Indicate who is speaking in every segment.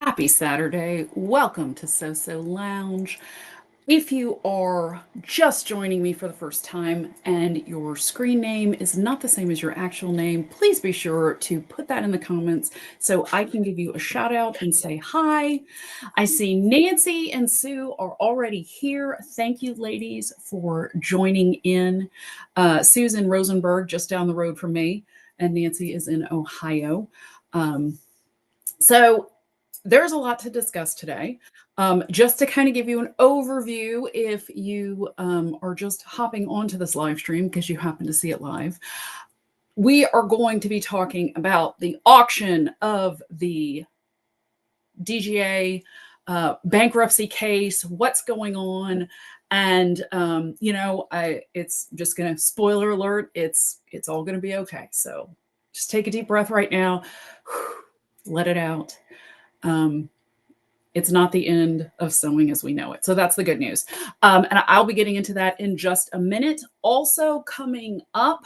Speaker 1: Happy Saturday. Welcome to So Lounge. If you are just joining me for the first time and your screen name is not the same as your actual name, please be sure to put that in the comments so I can give you a shout out and say hi. I see Nancy and Sue are already here. Thank you, ladies, for joining in. Sue's in Rosenberg, just down the road from me, and Nancy is in Ohio. Um, so there's a lot to discuss today. Just to kind of give you an overview, if you are just hopping onto this live stream because you happen to see it live, we are going to be talking about the auction of the DGA bankruptcy case, what's going on, and it's just going to spoiler alert. It's all going to be okay. So just take a deep breath right now, let it out. It's not the end of sewing as we know it. So that's the good news. And I'll be getting into that in just a minute. Also, coming up,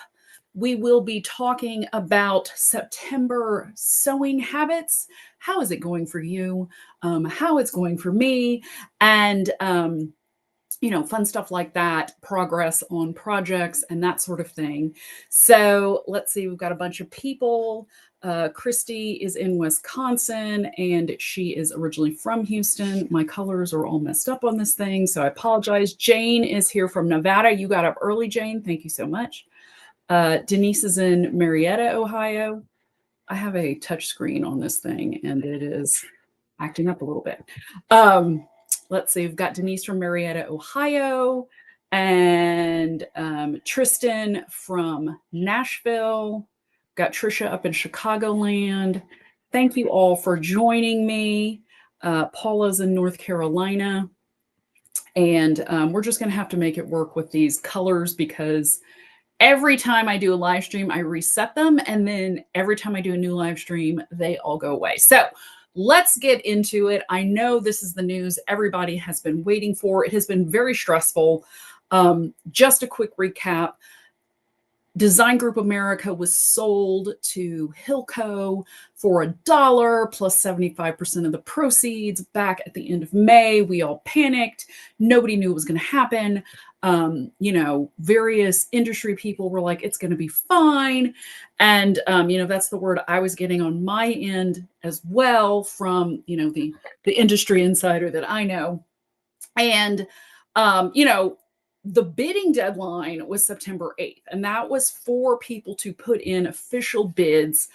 Speaker 1: we will be talking about September sewing habits. How is it going for you? How it's going for me? And fun stuff like that, progress on projects and that sort of thing. So let's see, we've got a bunch of people. Christy is in Wisconsin and she is originally from Houston. My colors are all messed up on this thing, so I apologize. Jane is here from Nevada. You got up early, Jane. Thank you so much. Denise is in Marietta, Ohio. I have a touch screen on this thing and it is acting up a little bit. Let's see, we've got Denise from Marietta, Ohio, and Tristan from Nashville. Got Trisha up in Chicagoland. Thank you all for joining me. Paula's in North Carolina. And we're just going to have to make it work with these colors because every time I do a live stream, I reset them. And then every time I do a new live stream, they all go away. So let's get into it. I know this is the news everybody has been waiting for. It has been very stressful. Just a quick recap. Design Group America was sold to Hilco for $1 plus 75% of the proceeds back at the end of May. We all panicked. Nobody knew it was going to happen. Various industry people were like, it's going to be fine. And, that's the word I was getting on my end as well from, the industry insider that I know. And, the bidding deadline was September 8th, and that was for people to put in official bids,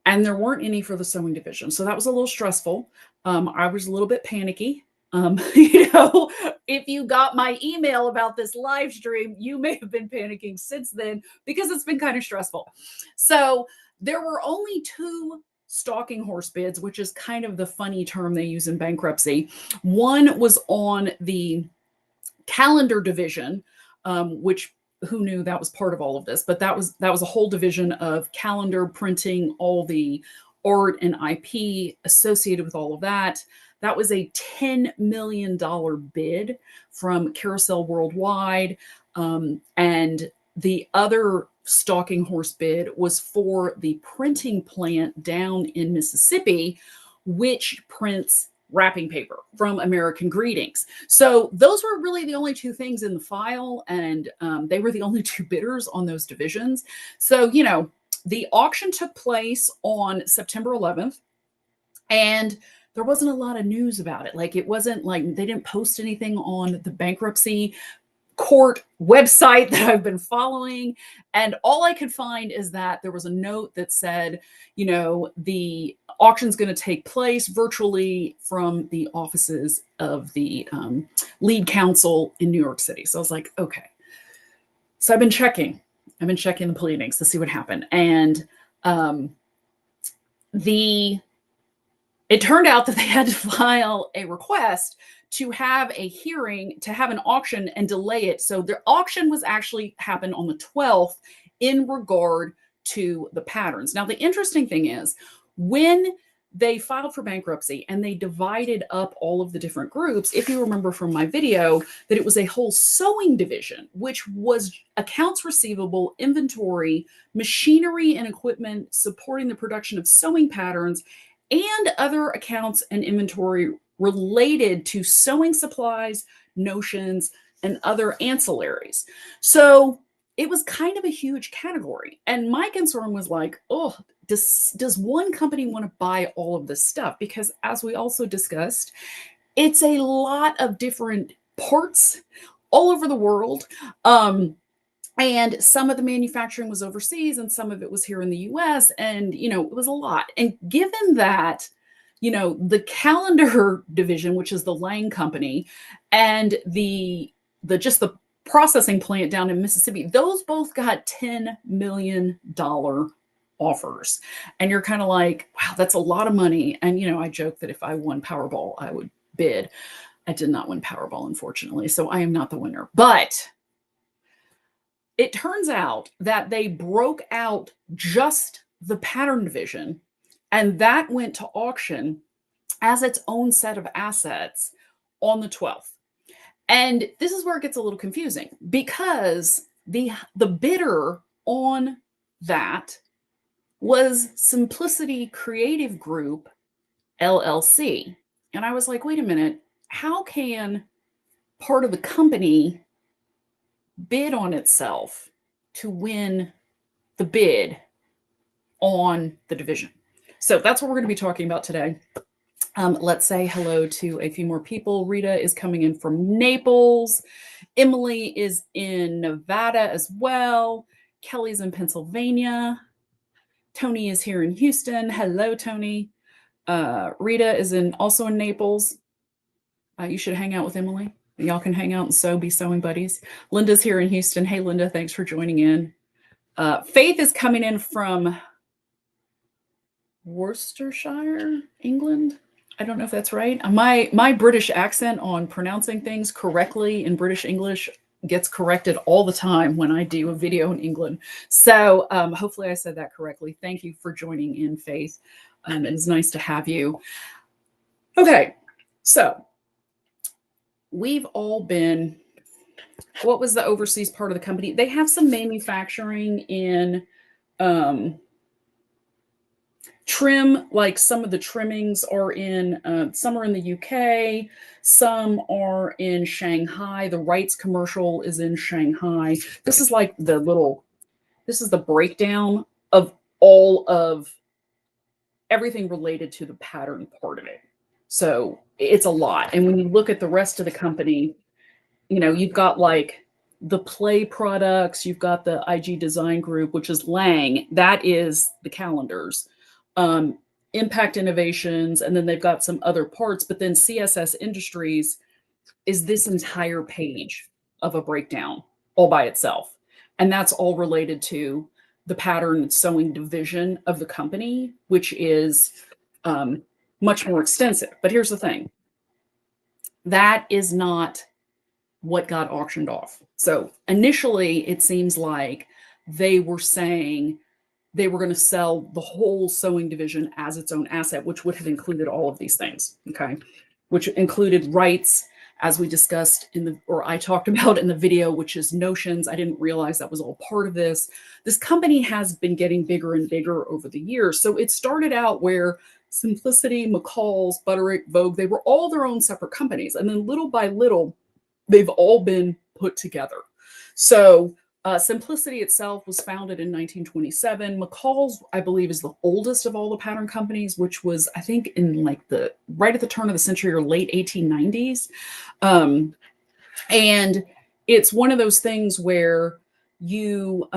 Speaker 1: and there weren't any for the sewing division. So that was a little stressful. I was a little bit panicky. If you got my email about this live stream, you may have been panicking since then because it's been kind of stressful. So there were only two stalking horse bids, which is kind of the funny term they use in bankruptcy. One was on the calendar division, which who knew that was part of all of this, but that was a whole division of calendar printing, all the art and IP associated with all of that. That was a $10 million bid from Carousel Worldwide. And the other stalking horse bid was for the printing plant down in Mississippi, which prints wrapping paper from American Greetings. So those were really the only two things in the file, and they were the only two bidders on those divisions. So, the auction took place on September 11th, and there wasn't a lot of news about it. Like, it wasn't like they didn't post anything on the bankruptcy court website that I've been following. And all I could find is that there was a note that said, the auction's going to take place virtually from the offices of the lead counsel in New York City. So I was like, okay. So I've been checking the pleadings to see what happened. And it turned out that they had to file a request to have a hearing, to have an auction and delay it. So the auction was actually happened on the 12th in regard to the patterns. Now, the interesting thing is when they filed for bankruptcy and they divided up all of the different groups, if you remember from my video, that it was a whole sewing division, which was accounts receivable, inventory, machinery and equipment supporting the production of sewing patterns, and other accounts and inventory related to sewing supplies, notions, and other ancillaries. So it was kind of a huge category. And my concern was like, oh, does one company want to buy all of this stuff? Because as we also discussed, it's a lot of different parts all over the world. And some of the manufacturing was overseas and some of it was here in the US. And, it was a lot. And given that, the calendar division, which is the Lang company, and the just the processing plant down in Mississippi, those both got $10 million offers. And you're kind of like, wow, that's a lot of money. And, I joke that if I won Powerball, I would bid. I did not win Powerball, unfortunately. So I am not the winner. But it turns out that they broke out just the pattern division, and that went to auction as its own set of assets on the 12th. And this is where it gets a little confusing because the bidder on that was Simplicity Creative Group, LLC. And I was like, wait a minute, how can part of the company bid on itself to win the bid on the division? So that's what we're going to be talking about today. Let's say hello to a few more people. Rita is coming in from Naples. Emily is in Nevada as well. Kelly's in Pennsylvania. Tony is here in Houston. Hello, Tony. Rita is also in Naples. You should hang out with Emily. Y'all can hang out and be sewing buddies. Linda's here in Houston. Hey, Linda, thanks for joining in. Faith is coming in from Worcestershire, England. I don't know if that's right. My British accent on pronouncing things correctly in British English gets corrected all the time when I do a video in England. So hopefully I said that correctly. Thank you for joining in, Faith. It's nice to have you. Okay, so we've all been, what was the overseas part of the company? They have some manufacturing in trim, like some of the trimmings are some are in the UK, some are in Shanghai. The Wrights commercial is in Shanghai. This is like this is the breakdown of all of everything related to the pattern part of it. So it's a lot. And when you look at the rest of the company, you've got like the Play products, you've got the IG Design Group, which is Lang. That is the calendars. Impact Innovations, and then they've got some other parts, but then CSS Industries is this entire page of a breakdown all by itself. And that's all related to the pattern sewing division of the company, which is much more extensive. But here's the thing. That is not what got auctioned off. So initially, it seems like they were saying they were going to sell the whole sewing division as its own asset, which would have included all of these things, okay? Which included rights, as we discussed or I talked about in the video, which is notions. I didn't realize that was all part of this. This company has been getting bigger and bigger over the years. So it started out where Simplicity, McCall's, Butterick, Vogue, they were all their own separate companies. And then little by little, they've all been put together. So Simplicity itself was founded in 1927. McCall's, I believe, is the oldest of all the pattern companies, which was, I think, in like right at the turn of the century or late 1890s. And it's one of those things where it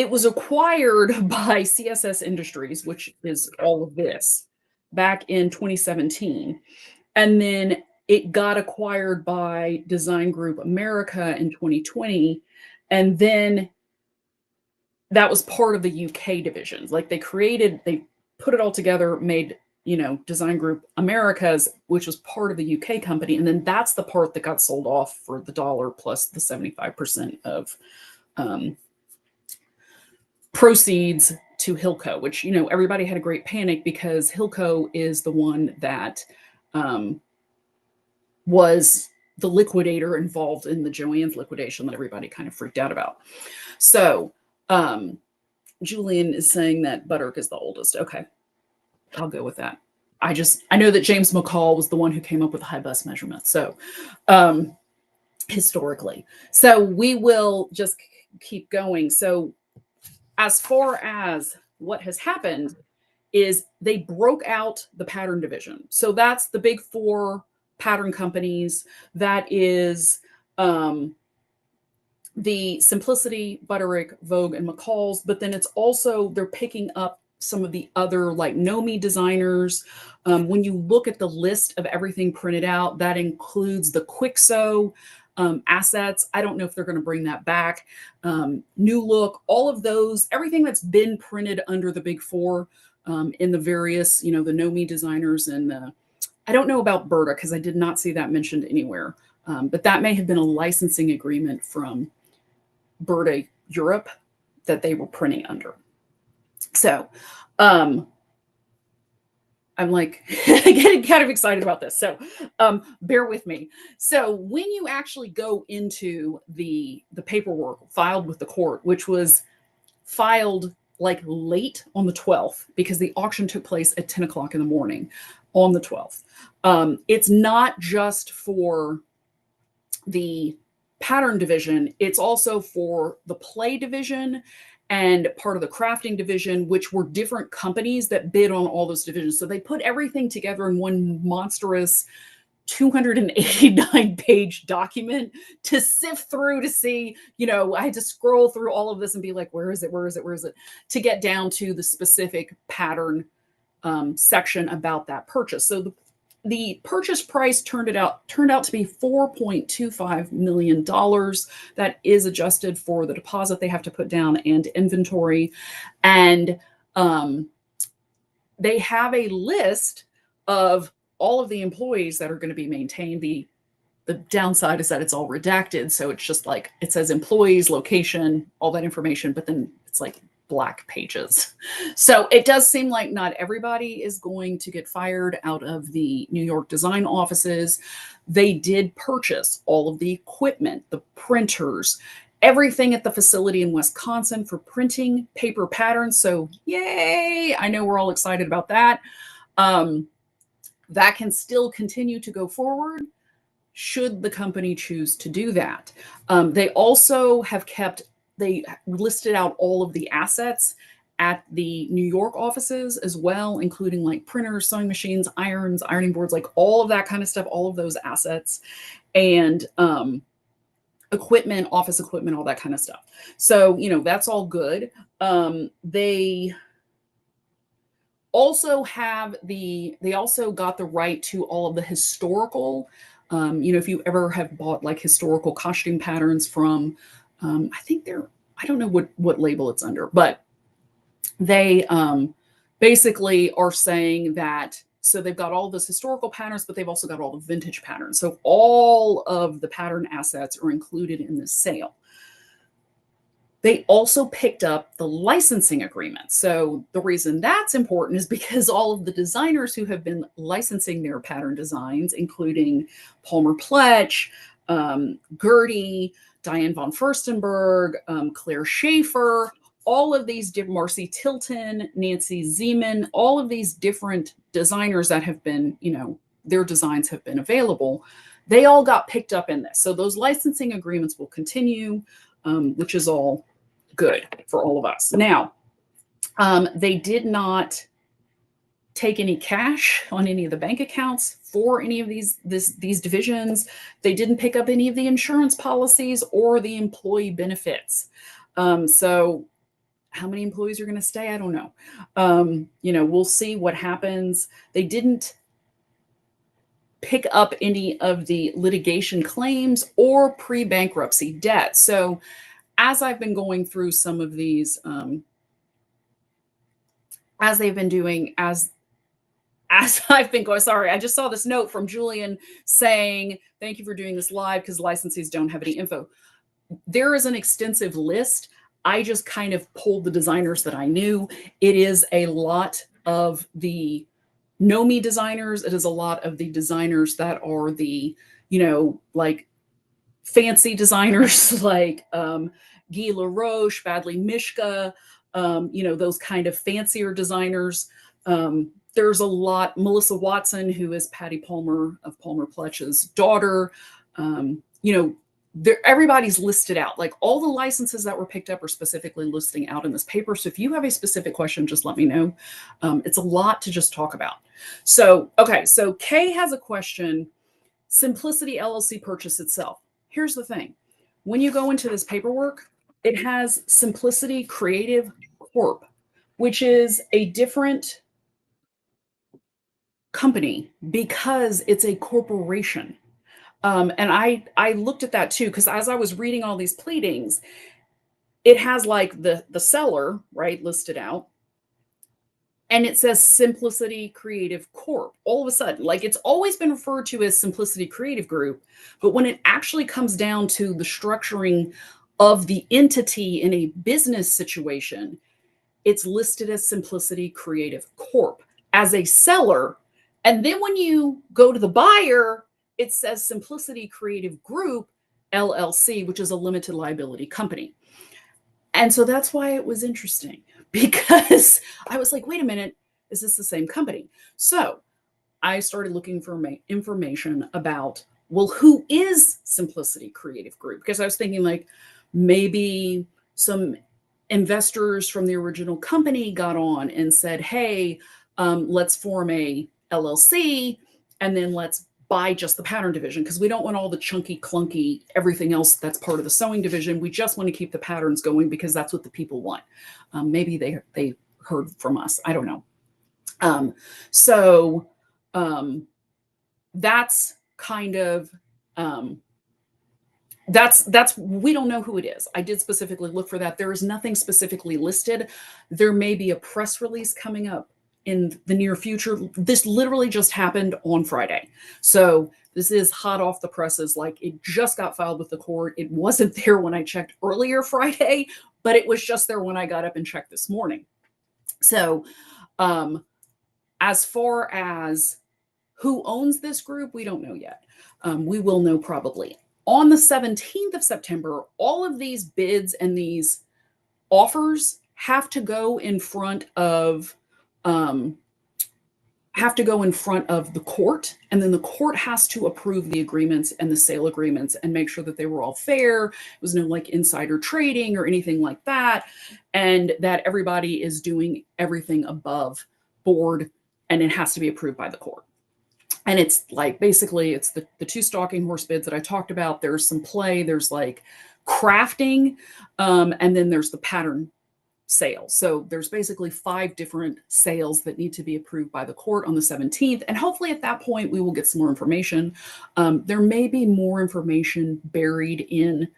Speaker 1: was acquired by CSS Industries, which is all of this, back in 2017. And then it got acquired by Design Group America in 2020. And then that was part of the UK divisions. Like they put it all together, made, Design Group Americas, which was part of the UK company. And then that's the part that got sold off for the dollar plus the 75% of proceeds to Hilco, which, everybody had a great panic because Hilco is the one that was the liquidator involved in the Joann's liquidation that everybody kind of freaked out about. So Julian is saying that Butterick is the oldest. Okay, I'll go with that. I know that James McCall was the one who came up with the high bus measurement. So, historically, so we will just keep going. So, as far as what has happened is they broke out the pattern division. So that's the big four pattern companies. That is the Simplicity, Butterick, Vogue, and McCall's. But then it's also, they're picking up some of the other like Nomi designers. When you look at the list of everything printed out, that includes the Quixo assets. I don't know if they're going to bring that back. New Look, all of those, everything that's been printed under the big four in the various, the Nomi designers. And I don't know about Berta because I did not see that mentioned anywhere. But that may have been a licensing agreement from Berta Europe that they were printing under. So I'm like getting kind of excited about this. So bear with me. So when you actually go into the paperwork filed with the court, which was filed like late on the 12th, because the auction took place at 10 o'clock in the morning on the 12th. It's not just for the pattern division, it's also for the play division and part of the crafting division, which were different companies that bid on all those divisions. So they put everything together in one monstrous 289-page document to sift through to see, I had to scroll through all of this and be like, where is it? Where is it? Where is it? To get down to the specific pattern section about that purchase. So the purchase price turned out to be $4.25 million. That is adjusted for the deposit they have to put down and inventory. And they have a list of all of the employees that are going to be maintained. The downside is that it's all redacted. So it's just like, it says employees, location, all that information, but then it's like black pages. So it does seem like not everybody is going to get fired out of the New York design offices. They did purchase all of the equipment, the printers, everything at the facility in Wisconsin for printing paper patterns. So yay, I know we're all excited about that. That can still continue to go forward should the company choose to do that. They also have they listed out all of the assets at the New York offices as well, including like printers, sewing machines, irons, ironing boards, like all of that kind of stuff, all of those assets, and equipment, office equipment, all that kind of stuff. So, that's all good. They also they also got the right to all of the historical, if you ever have bought like historical costume patterns from, I think I don't know what label it's under, but they basically are saying that, so they've got all those historical patterns, but they've also got all the vintage patterns. So all of the pattern assets are included in this sale. They also picked up the licensing agreement. So the reason that's important is because all of the designers who have been licensing their pattern designs, including Palmer Pletch, Gertie, Diane von Furstenberg, Claire Schaefer, all of these Marcy Tilton, Nancy Zeman, all of these different designers that have been, their designs have been available. They all got picked up in this. So those licensing agreements will continue, which is all good for all of us. Now, they did not take any cash on any of the bank accounts for any of these divisions. They didn't pick up any of the insurance policies or the employee benefits. So how many employees are going to stay? I don't know. We'll see what happens. They didn't pick up any of the litigation claims or pre-bankruptcy debt. So as I've been going through some of these, as they've been doing, as I've been going, sorry, I just saw this note from Julian saying, thank you for doing this live because licensees don't have any info. There is an extensive list. I just kind of pulled the designers that I knew. It is a lot of the Nomi designers. It is a lot of the designers that are the, like fancy designers like Guy LaRoche, Badley Mishka, those kind of fancier designers. There's a lot. Melissa Watson, who is Patty Palmer of Palmer Pletch's daughter, everybody's listed out. Like all the licenses that were picked up are specifically listing out in this paper. So if you have a specific question, just let me know. It's a lot to just talk about. So, okay, so Kay has a question. Simplicity LLC purchase itself. Here's the thing. When you go into this paperwork, it has Simplicity Creative Corp, which is a different company because it's a corporation. And I looked at that too, because as I was reading all these pleadings, it has like the seller, right, listed out. And it says Simplicity Creative Corp. All of a sudden, like it's always been referred to as Simplicity Creative Group. But when it actually comes down to the structuring of the entity in a business situation, it's listed as Simplicity Creative Corp as a seller. And then when you go to the buyer, it says Simplicity Creative Group, LLC, which is a limited liability company. And so that's why it was interesting, because I was like, wait a minute, is this the same company? So I started looking for information about, well, who is Simplicity Creative Group? Because I was thinking like maybe some investors from the original company got on and said, hey, let's form a LLC and then let's buy just the pattern division, because we don't want all the chunky, clunky, everything else that's part of the sewing division. We just want to keep the patterns going because that's what the people want. Maybe they heard from us. I don't know. That's kind of that's we don't know who it is. I did specifically look for that. There is nothing specifically listed. There may be a press release coming up in the near future. This literally just happened on Friday. So this is hot off the presses. Like it just got filed with the court. It wasn't there when I checked earlier Friday, but it was just there when I got up and checked this morning. So as far as who owns this group, we don't know yet. We will know probably. On the 17th of September, all of these bids and these offers have to go in front of the court, and then the court has to approve the agreements and the sale agreements and make sure that they were all fair. It was no like insider trading or anything like that, and that everybody is doing everything above board, and it has to be approved by the court. And it's like basically it's the two stalking horse bids that I talked about. There's some play, there's like crafting, and then there's the pattern sale. So there's basically 5 different sales that need to be approved by the court on the 17th. And hopefully at that point, we will get some more information. There may be more information buried in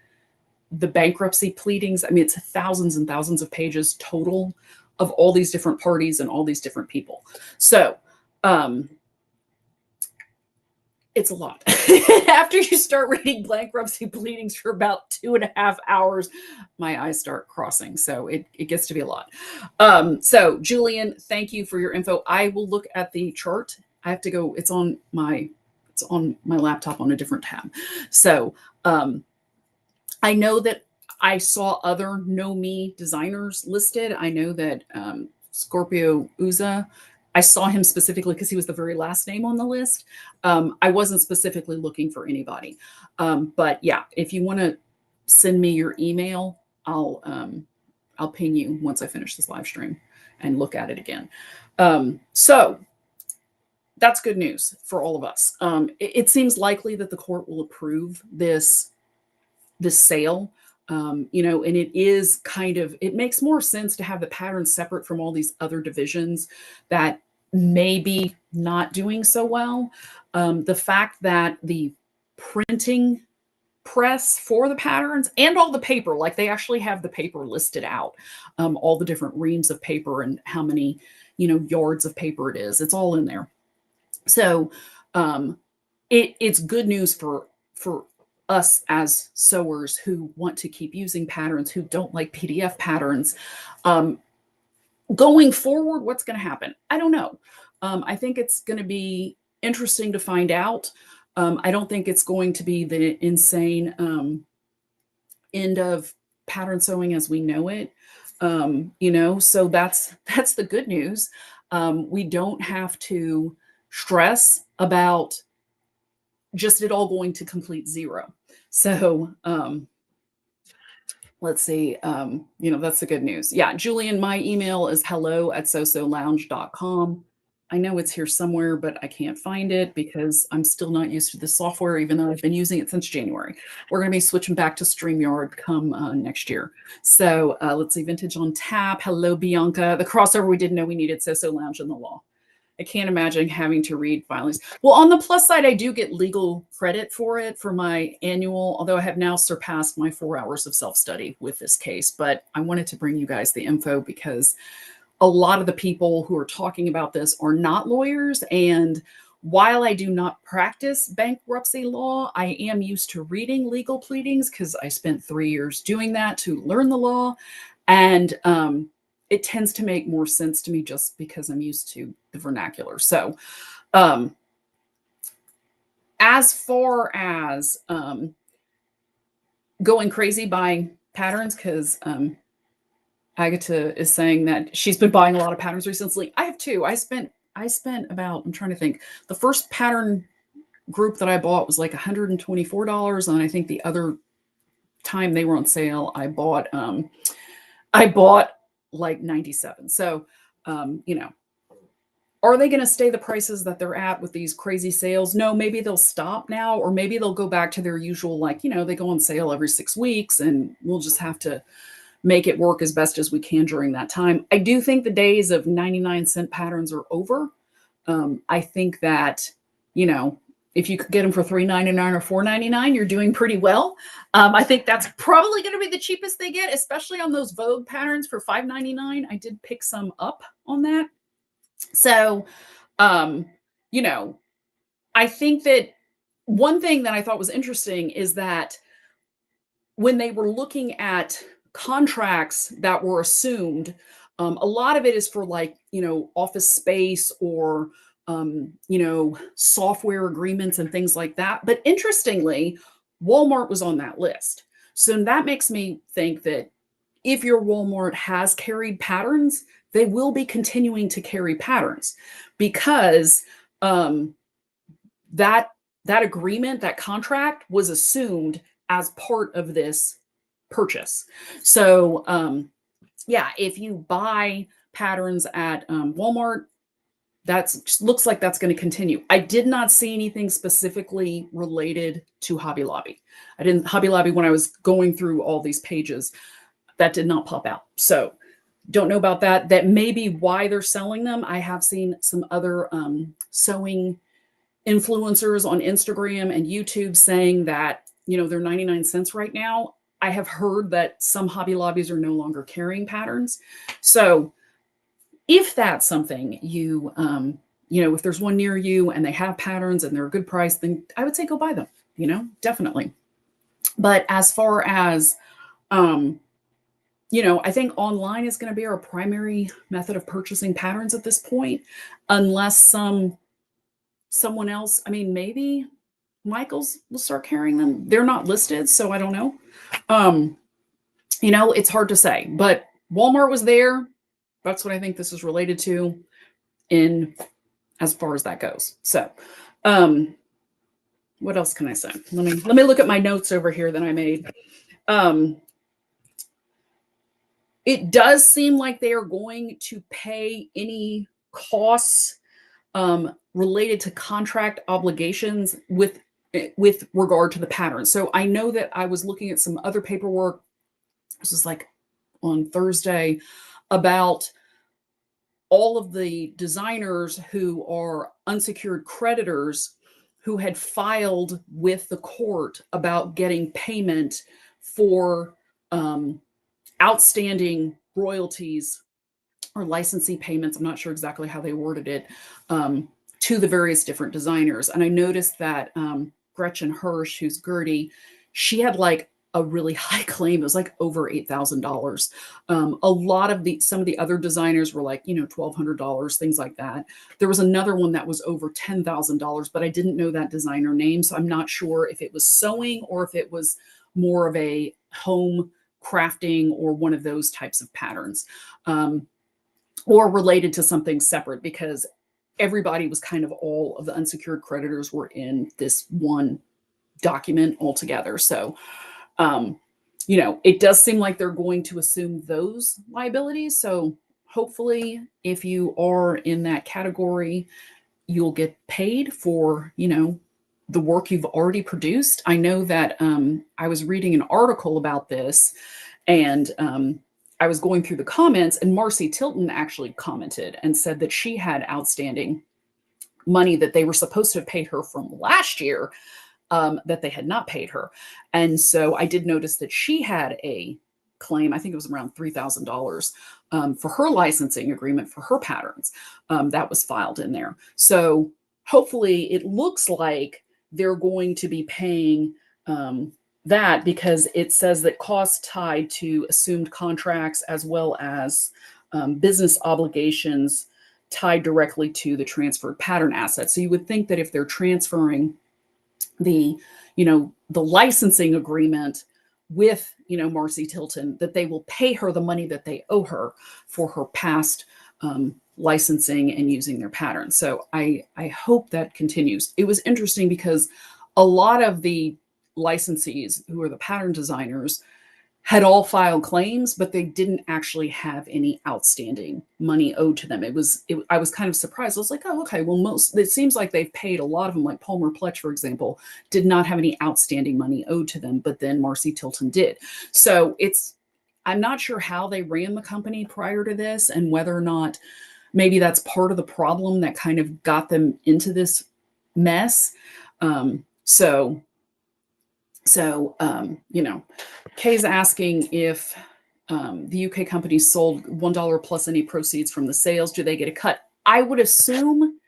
Speaker 1: the bankruptcy pleadings. I mean, it's thousands and thousands of pages total of all these different parties and all these different people. So it's a lot. After you start reading bankruptcy pleadings for about 2.5 hours, my eyes start crossing. So it gets to be a lot. So Julian, thank you for your info. I will look at the chart. I have to go. It's on my laptop on a different tab. So I know that I saw other Know Me designers listed. I know that Scorpio Uza, I saw him specifically because he was the very last name on the list. I wasn't specifically looking for anybody. But yeah, if you want to send me your email, I'll ping you once I finish this live stream and look at it again. So that's good news for all of us. It seems likely that the court will approve this sale. And it is kind of, it makes more sense to have the pattern separate from all these other divisions that may be not doing so well. The fact that the printing press for the patterns and all the paper, like they actually have the paper listed out, all the different reams of paper and how many, yards of paper it is. It's all in there. So it's good news for us as sewers who want to keep using patterns, who don't like PDF patterns. Going forward, what's going to happen? I don't know. I think it's going to be interesting to find out. I don't think it's going to be the insane end of pattern sewing as we know it. So that's the good news. We don't have to stress about just it all going to complete zero. So, let's see. That's the good news. Yeah, Julian, my email is hello@sosolounge.com. I know it's here somewhere, but I can't find it because I'm still not used to the software, even though I've been using it since January. We're going to be switching back to StreamYard come next year. So let's see. Vintage on Tap. Hello, Bianca. The crossover we didn't know we needed Soso Lounge in the law. I can't imagine having to read filings. Well, on the plus side, I do get legal credit for it for my annual, although I have now surpassed my 4 hours of self-study with this case. But I wanted to bring you guys the info because a lot of the people who are talking about this are not lawyers. And while I do not practice bankruptcy law, I am used to reading legal pleadings because I spent 3 years doing that to learn the law. And it tends to make more sense to me just because I'm used to the vernacular. So, as far as going crazy buying patterns, because Agatha is saying that she's been buying a lot of patterns recently. I have too. I spent about, I'm trying to think, the first pattern group that I bought was like $124, and I think the other time they were on sale, I bought like 97. So, are they going to stay the prices that they're at with these crazy sales? No, maybe they'll stop now, or maybe they'll go back to their usual, they go on sale every 6 weeks, and we'll just have to make it work as best as we can during that time. I do think the days of 99-cent patterns are over. I think that, if you could get them for $3.99 or $4.99, you're doing pretty well. I think that's probably going to be the cheapest they get, especially on those Vogue patterns for $5.99. I did pick some up on that. So, I think that one thing that I thought was interesting is that when they were looking at contracts that were assumed, a lot of it is for office space or software agreements and things like that. But interestingly, Walmart was on that list. So that makes me think that if your Walmart has carried patterns, they will be continuing to carry patterns because that agreement, that contract was assumed as part of this purchase. So if you buy patterns at Walmart, looks like that's going to continue. I did not see anything specifically related to Hobby Lobby. Hobby Lobby, when I was going through all these pages, that did not pop out. So don't know about that. That may be why they're selling them. I have seen some other sewing influencers on Instagram and YouTube saying that, they're 99 cents right now. I have heard that some Hobby Lobbies are no longer carrying patterns. So if that's something you, if there's one near you and they have patterns and they're a good price, then I would say go buy them, definitely. But as far as, I think online is going to be our primary method of purchasing patterns at this point, unless someone else, maybe Michael's will start carrying them. They're not listed, so I don't know. It's hard to say, but Walmart was there. That's what I think this is related to in as far as that goes. So, what else can I say? Let me look at my notes over here that I made. It does seem like they are going to pay any costs related to contract obligations with regard to the pattern. So I know that I was looking at some other paperwork. This was like on Thursday about all of the designers who are unsecured creditors who had filed with the court about getting payment for outstanding royalties or licensee payments. I'm not sure exactly how they worded it, to the various different designers. And I noticed that Gretchen Hirsch, who's Gertie, she had like a really high claim. It was like over $8,000. A lot of some of the other designers were like, $1,200, things like that. There was another one that was over $10,000, but I didn't know that designer name. So I'm not sure if it was sewing or if it was more of a home crafting or one of those types of patterns, or related to something separate, because everybody was kind of, all of the unsecured creditors were in this one document altogether. So, it does seem like they're going to assume those liabilities. So hopefully, if you are in that category, you'll get paid for, the work you've already produced. I know that I was reading an article about this, and I was going through the comments, and Marcy Tilton actually commented and said that she had outstanding money that they were supposed to have paid her from last year, that they had not paid her. And so I did notice that she had a claim, I think it was around $3,000, for her licensing agreement for her patterns, that was filed in there. So hopefully it looks like they're going to be paying that, because it says that costs tied to assumed contracts as well as business obligations tied directly to the transferred pattern assets. So you would think that if they're transferring the licensing agreement with, Marcy Tilton, that they will pay her the money that they owe her for her past licensing and using their patterns. So I hope that continues. It was interesting because a lot of the licensees who are the pattern designers had all filed claims, but they didn't actually have any outstanding money owed to them. I was kind of surprised. I was like, oh, okay, well, it seems like they've paid. A lot of them, like Palmer Pletch, for example, did not have any outstanding money owed to them, but then Marcy Tilton did. So I'm not sure how they ran the company prior to this, and whether or not maybe that's part of the problem that kind of got them into this mess. Kay's asking if the UK company sold $1 plus any proceeds from the sales, do they get a cut? I would assume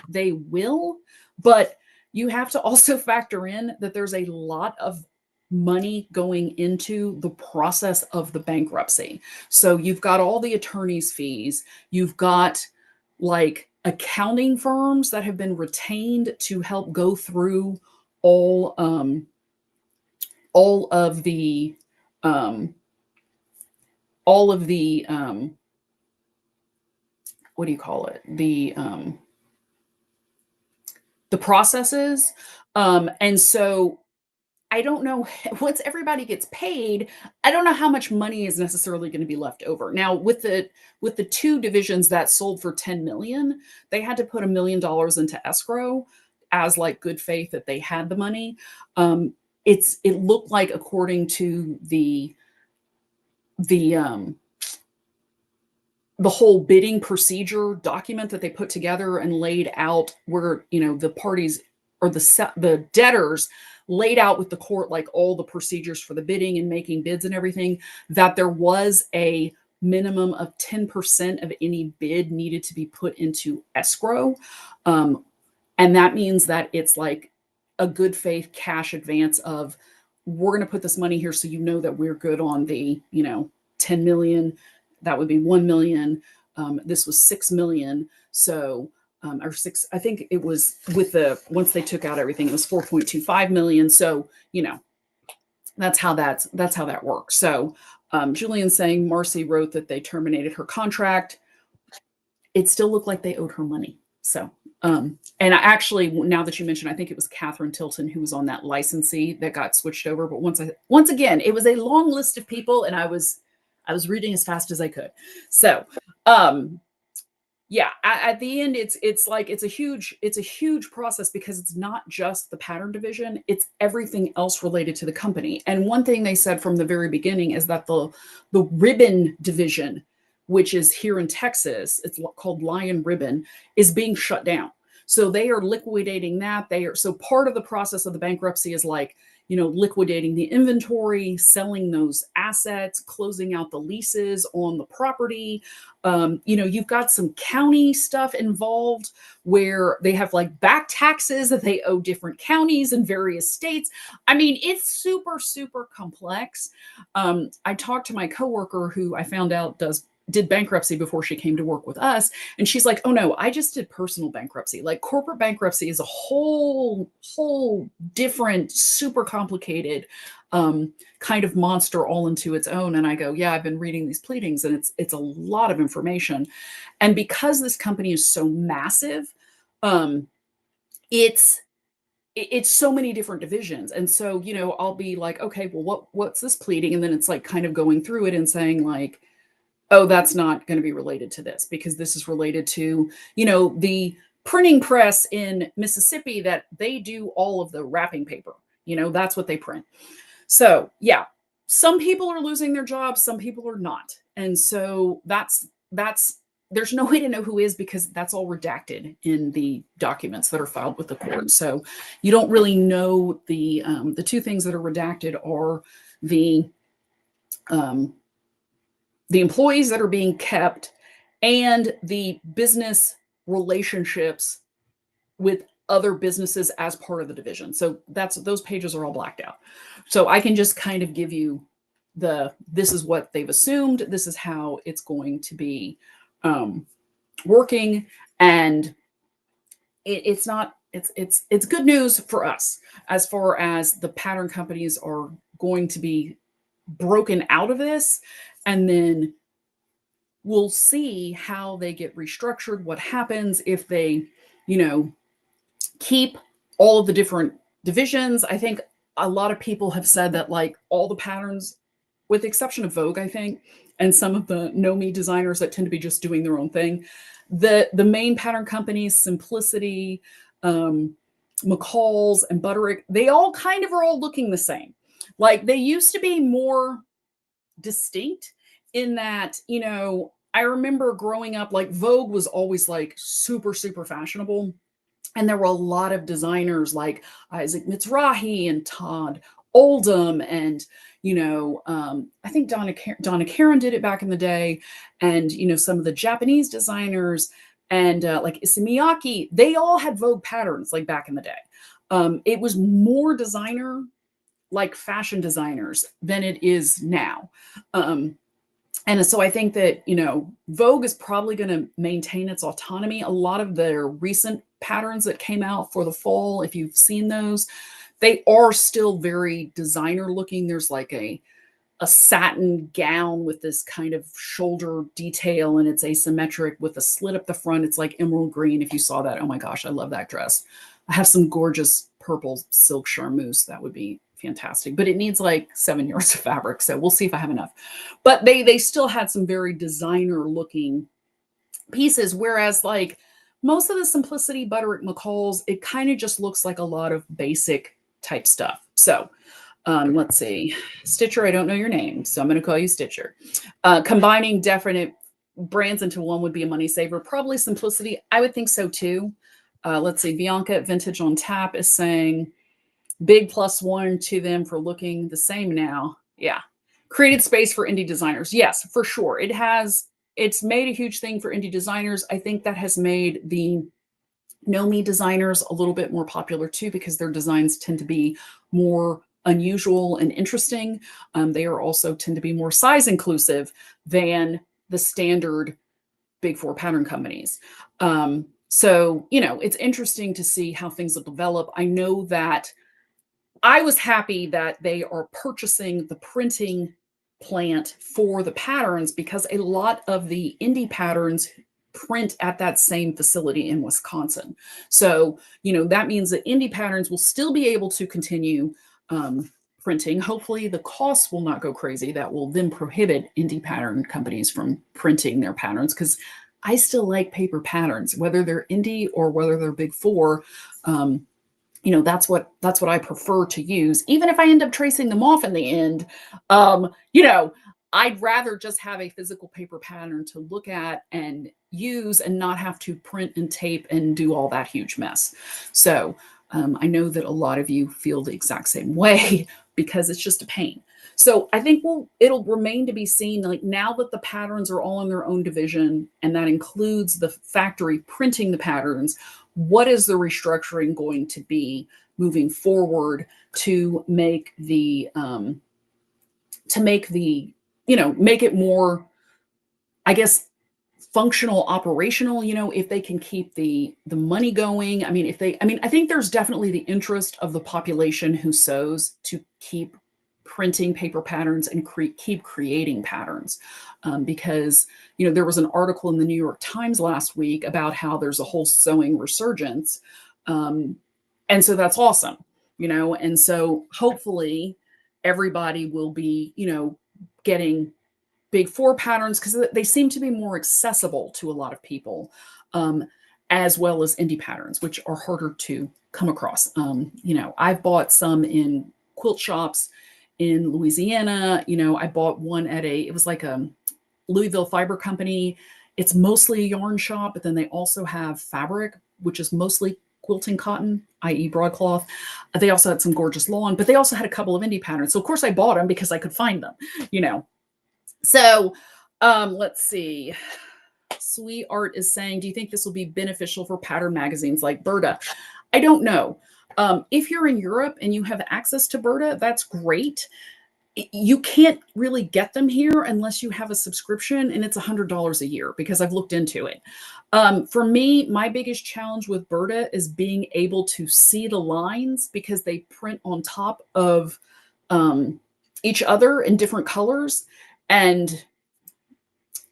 Speaker 1: they will, but you have to also factor in that there's a lot of money going into the process of the bankruptcy. So you've got all the attorney's fees, you've got like accounting firms that have been retained to help go through all of the what do you call it? The processes. And so I don't know, once everybody gets paid, I don't know how much money is necessarily going to be left over. Now, with the two divisions that sold for 10 million, they had to put $1 million into escrow as like good faith that they had the money. It looked like, according to the whole bidding procedure document that they put together and laid out, where the parties, or the debtors, laid out with the court like all the procedures for the bidding and making bids and everything, that there was a minimum of 10% of any bid needed to be put into escrow. And that means that it's like a good faith cash advance of, we're going to put this money here so that we're good on the 10 million. That would be 1 million. This was 6 million. So or six, I think it was, once they took out everything, it was 4.25 million. So that's how that works. So Julian's saying Marcy wrote that they terminated her contract. It still looked like they owed her money. So and I actually, now that you mentioned, I think it was Catherine Tilton who was on that licensee that got switched over. But once again, it was a long list of people, and I was reading as fast as I could. So at the end, it's a huge process, because it's not just the pattern division, it's everything else related to the company. And one thing they said from the very beginning is that the ribbon division, which is here in Texas, it's called Lion Ribbon, is being shut down. So they are liquidating that. So part of the process of the bankruptcy is like, liquidating the inventory, selling those assets, closing out the leases on the property. You've got some county stuff involved where they have like back taxes that they owe different counties in various states. I mean, it's super, super complex. I talked to my coworker, who I found out does did bankruptcy before she came to work with us. And she's like, oh no, I just did personal bankruptcy. Like corporate bankruptcy is a whole different, super complicated kind of monster all into its own. And I go, yeah, I've been reading these pleadings and it's a lot of information. And because this company is so massive, it's so many different divisions. And so, I'll be like, okay, well, what's this pleading? And then it's like kind of going through it and saying like, oh, that's not going to be related to this because this is related to, the printing press in Mississippi that they do all of the wrapping paper. That's what they print. So yeah, some people are losing their jobs, some people are not. And so that's there's no way to know who is because that's all redacted in the documents that are filed with the court. So you don't really know the two things that are redacted are the employees that are being kept and the business relationships with other businesses as part of the division. So those pages are all blacked out. So I can just kind of give you this is what they've assumed. This is how it's going to be working. And it's good news for us as far as the pattern companies are going to be broken out of this. And then we'll see how they get restructured, what happens if they, keep all of the different divisions. I think a lot of people have said that like all the patterns, with the exception of Vogue, I think, and some of the know-me designers that tend to be just doing their own thing, the main pattern companies, Simplicity, McCall's and Butterick, they all kind of are all looking the same. Like they used to be more distinct in that, I remember growing up, like Vogue was always like super, super fashionable. And there were a lot of designers like Isaac Mizrahi and Todd Oldham and, I think Donna Karan did it back in the day. And, some of the Japanese designers and like Issey Miyake, they all had Vogue patterns like back in the day. It was more designer, like fashion designers than it is now. And so I think that, Vogue is probably going to maintain its autonomy. A lot of their recent patterns that came out for the fall, if you've seen those, they are still very designer looking. There's like a satin gown with this kind of shoulder detail and it's asymmetric with a slit up the front. It's like emerald green. If you saw that, oh my gosh, I love that dress. I have some gorgeous purple silk charmeuse. That would be fantastic, but it needs like 7 yards of fabric. So we'll see if I have enough, but they still had some very designer looking pieces. Whereas like most of the Simplicity, Butterick, McCall's, it kind of just looks like a lot of basic type stuff. So let's see, Stitcher, I don't know your name, so I'm going to call you Stitcher. Combining different brands into one would be a money saver. Probably Simplicity. I would think so too. Let's see, Bianca at Vintage on Tap is saying, big +1 to them for looking the same now. Yeah. Created space for indie designers. Yes, for sure. It's made a huge thing for indie designers. I think that has made the know-me designers a little bit more popular too, because their designs tend to be more unusual and interesting. They are also tend to be more size inclusive than the standard big four pattern companies. So, it's interesting to see how things will develop. I know that I was happy that they are purchasing the printing plant for the patterns because a lot of the indie patterns print at that same facility in Wisconsin. So, that means that indie patterns will still be able to continue printing. Hopefully the costs will not go crazy. That will then prohibit indie pattern companies from printing their patterns, because I still like paper patterns, whether they're indie or whether they're big four. That's what I prefer to use. Even if I end up tracing them off in the end, I'd rather just have a physical paper pattern to look at and use and not have to print and tape and do all that huge mess. So I know that a lot of you feel the exact same way because it's just a pain. So I think it'll remain to be seen, like now that the patterns are all in their own division, and that includes the factory printing the patterns, what is the restructuring going to be moving forward to make the make it more I guess, functional, operational, if they can keep the money going. I mean, I think there's definitely the interest of the population who sews to keep printing paper patterns and keep creating patterns. Because, there was an article in the New York Times last week about how there's a whole sewing resurgence. Um, and so that's awesome, and so hopefully everybody will be, getting big four patterns because they seem to be more accessible to a lot of people, as well as indie patterns, which are harder to come across. I've bought some in quilt shops in Louisiana. I bought one it was like a Louisville Fiber Company. It's mostly a yarn shop, but then they also have fabric, which is mostly quilting cotton, i.e. broadcloth. They also had some gorgeous lawn, but they also had a couple of indie patterns. So of course I bought them because I could find them, So let's see. Sweet Art is saying, do you think this will be beneficial for pattern magazines like Berta? I don't know. If you're in Europe and you have access to Berta, that's great. You can't really get them here unless you have a subscription, and it's $100 a year because I've looked into it. For me, my biggest challenge with Berta is being able to see the lines because they print on top of each other in different colors. And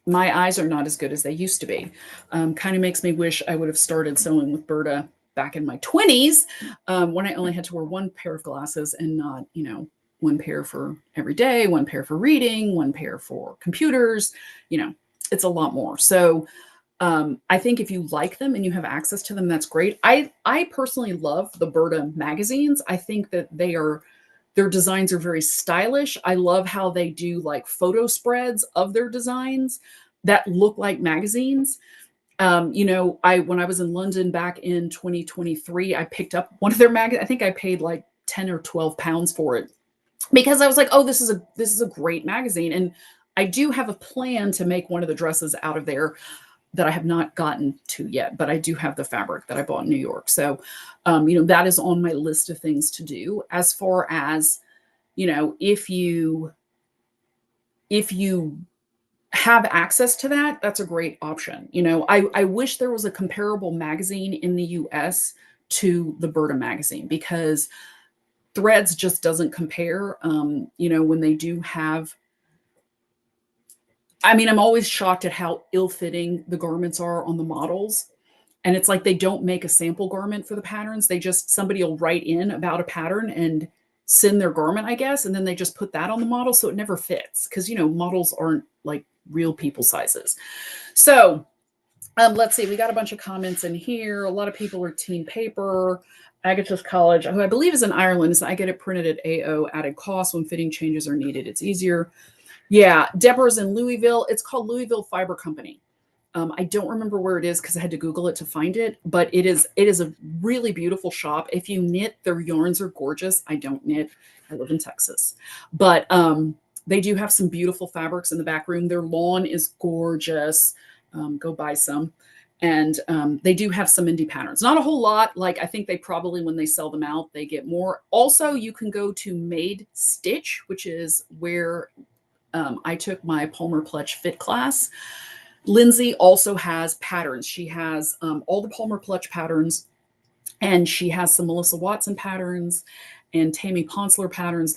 Speaker 1: my eyes are not as good as they used to be. Kind of makes me wish I would have started sewing with Berta back in my 20s, when I only had to wear one pair of glasses and not, one pair for every day, one pair for reading, one pair for computers. It's a lot more. So I think if you like them and you have access to them, that's great. I personally love the Berta magazines. I think that their designs are very stylish. I love how they do like photo spreads of their designs that look like magazines. When I was in London back in 2023, I picked up one of their magazines. I think I paid like 10 or 12 pounds for it because I was like, oh, this is a great magazine. And I do have a plan to make one of the dresses out of there that I have not gotten to yet, but I do have the fabric that I bought in New York. So, that is on my list of things to do. As far as, if you have access to that, that's a great option. I wish there was a comparable magazine in the US to the Berta magazine because Threads just doesn't compare. When they do have, I'm always shocked at how ill-fitting the garments are on the models. And it's like they don't make a sample garment for the patterns. Somebody will write in about a pattern and send their garment, I guess, and then they just put that on the model so it never fits because, models aren't like real people sizes. So let's see. We got a bunch of comments in here. A lot of people are Teen Paper. Agathis College, who I believe is in Ireland, is I get it printed at AO, added cost when fitting changes are needed. It's easier. Yeah, Deborah's in Louisville. It's called Louisville Fiber Company. I don't remember where it is because I had to Google it to find it, but it is a really beautiful shop. If you knit, their yarns are gorgeous. I don't knit. I live in Texas. But they do have some beautiful fabrics in the back room. Their lawn is gorgeous. Go buy some. And they do have some indie patterns. Not a whole lot. Like I think they probably, when they sell them out, they get more. Also, you can go to Made Stitch, which is where I took my Palmer Pletch fit class. Lindsay also has patterns. She has all the Palmer Pletch patterns, and she has some Melissa Watson patterns and Tammy Ponsler patterns.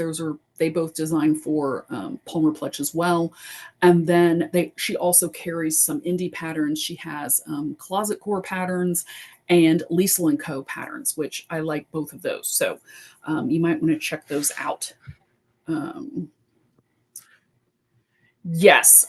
Speaker 1: They both designed for Palmer Pletch as well. And then she also carries some indie patterns. She has Closet Core patterns and Liesl & Co. patterns, which I like both of those. So you might want to check those out. Yes,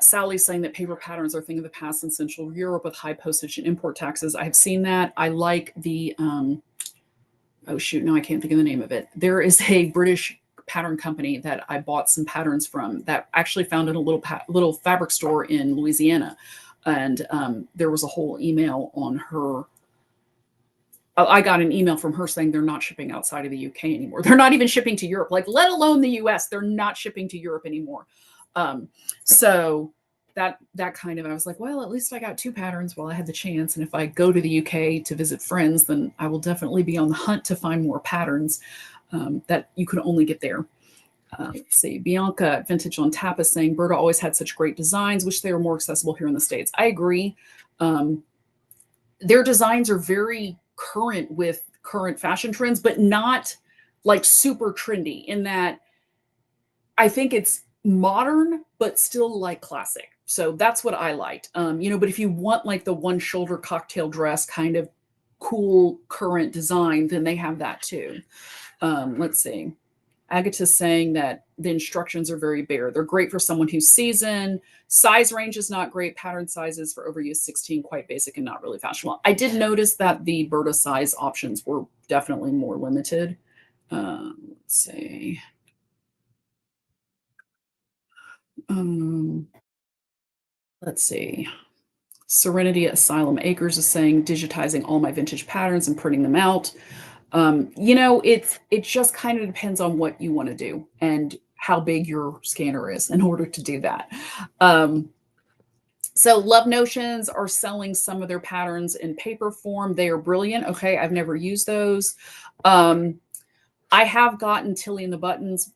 Speaker 1: Sally's saying that paper patterns are a thing of the past in Central Europe with high postage and import taxes. I have seen that. I like the, oh shoot, no, I can't think of the name of it. There is a British pattern company that I bought some patterns from that actually found in a little fabric store in Louisiana. And there was a whole email on her. I got an email from her saying they're not shipping outside of the UK anymore. They're not even shipping to Europe, like let alone the US. They're not shipping to Europe anymore. So that kind of, I was like, well, at least I got 2 patterns while I had the chance. And if I go to the UK to visit friends, then I will definitely be on the hunt to find more patterns that you can only get there. Let's see, Bianca Vintage on Tap is saying Berta always had such great designs. Wish they were more accessible here in the States. I agree. Their designs are very current with current fashion trends, but not like super trendy in that I think it's modern, but still like classic. So that's what I liked. But if you want like the one shoulder cocktail dress kind of cool current design, then they have that too. Let's see. Agata's saying that the instructions are very bare. They're great for someone who's seasoned. Size range is not great. Pattern sizes for overuse 16, quite basic and not really fashionable. I did notice that the Berta size options were definitely more limited. Let's see. Um, let's see. Serenity Asylum Acres is saying digitizing all my vintage patterns and printing them out. It just kind of depends on what you want to do and how big your scanner is in order to do that. Um, so Love Notions are selling some of their patterns in paper form. They are brilliant. Okay, I've never used those. I have gotten Tilly and the Buttons.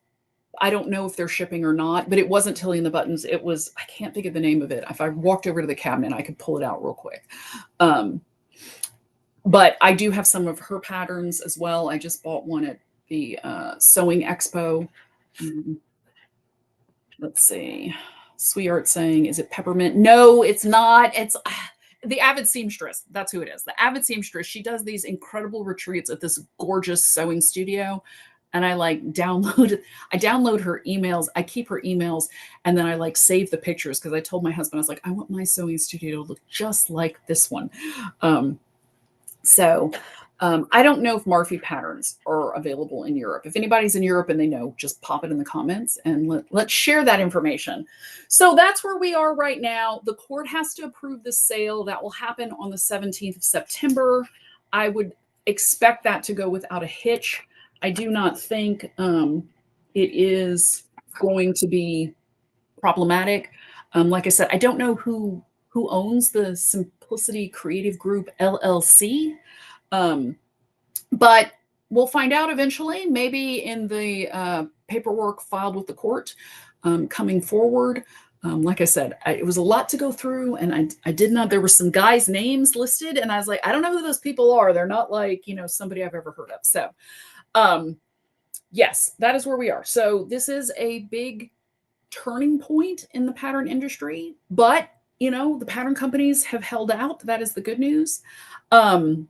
Speaker 1: I don't know if they're shipping or not, but it wasn't Tilly and the Buttons. It was, I can't think of the name of it. If I walked over to the cabinet, I could pull it out real quick. But I do have some of her patterns as well. I just bought one at the Sewing Expo. Let's see. Sweetheart saying, is it peppermint? No, it's not. It's the Avid Seamstress. That's who it is. The Avid Seamstress. She does these incredible retreats at this gorgeous sewing studio. And I download her emails. I keep her emails and then I like save the pictures because I told my husband, I was like, I want my sewing studio to look just like this one. So I don't know if Marfi patterns are available in Europe. If anybody's in Europe and they know, just pop it in the comments and let's share that information. So that's where we are right now. The court has to approve the sale. That will happen on the 17th of September. I would expect that to go without a hitch. I do not think it is going to be problematic. Like I said, I don't know who owns the Simplicity Creative Group LLC. But we'll find out eventually, maybe in the paperwork filed with the court coming forward. Like I said, it was a lot to go through, and I did not. There were some guys' names listed, and I was like, I don't know who those people are. They're not like somebody I've ever heard of. So, yes, that is where we are. So this is a big turning point in the pattern industry, but the pattern companies have held out. That is the good news. And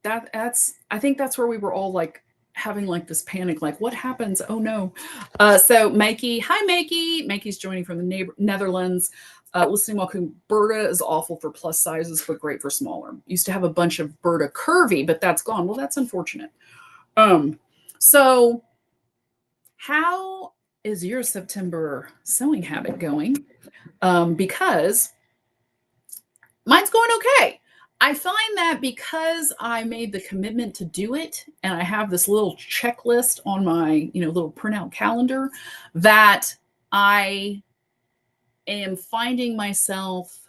Speaker 1: that's I think that's where we were all like having like this panic, like what happens? Oh no. So Mikey, hi Mikey. Mikey's joining from the Netherlands. Listening welcome. Berta is awful for plus sizes, but great for smaller. Used to have a bunch of Berta curvy, but that's gone. Well, that's unfortunate. So how is your September sewing habit going? Because mine's going okay. I find that because I made the commitment to do it and I have this little checklist on my, little printout calendar that I am finding myself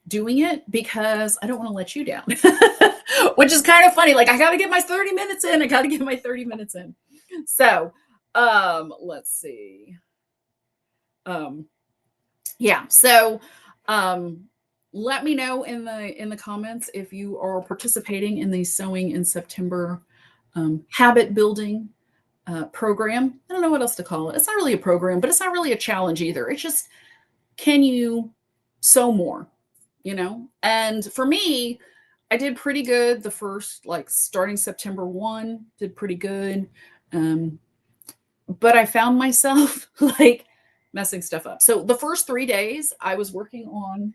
Speaker 1: doing it because I don't want to let you down, which is kind of funny. Like I got to get my 30 minutes in. I got to get my 30 minutes in. So, let's see. Yeah. So, let me know in the comments if you are participating in the Sewing in September habit building program. I don't know what else to call it. It's not really a program, but it's not really a challenge either. It's just, can you sew more? And for me, I did pretty good the first, like starting September 1, did pretty good. But I found myself like messing stuff up. So the first 3 days I was working on,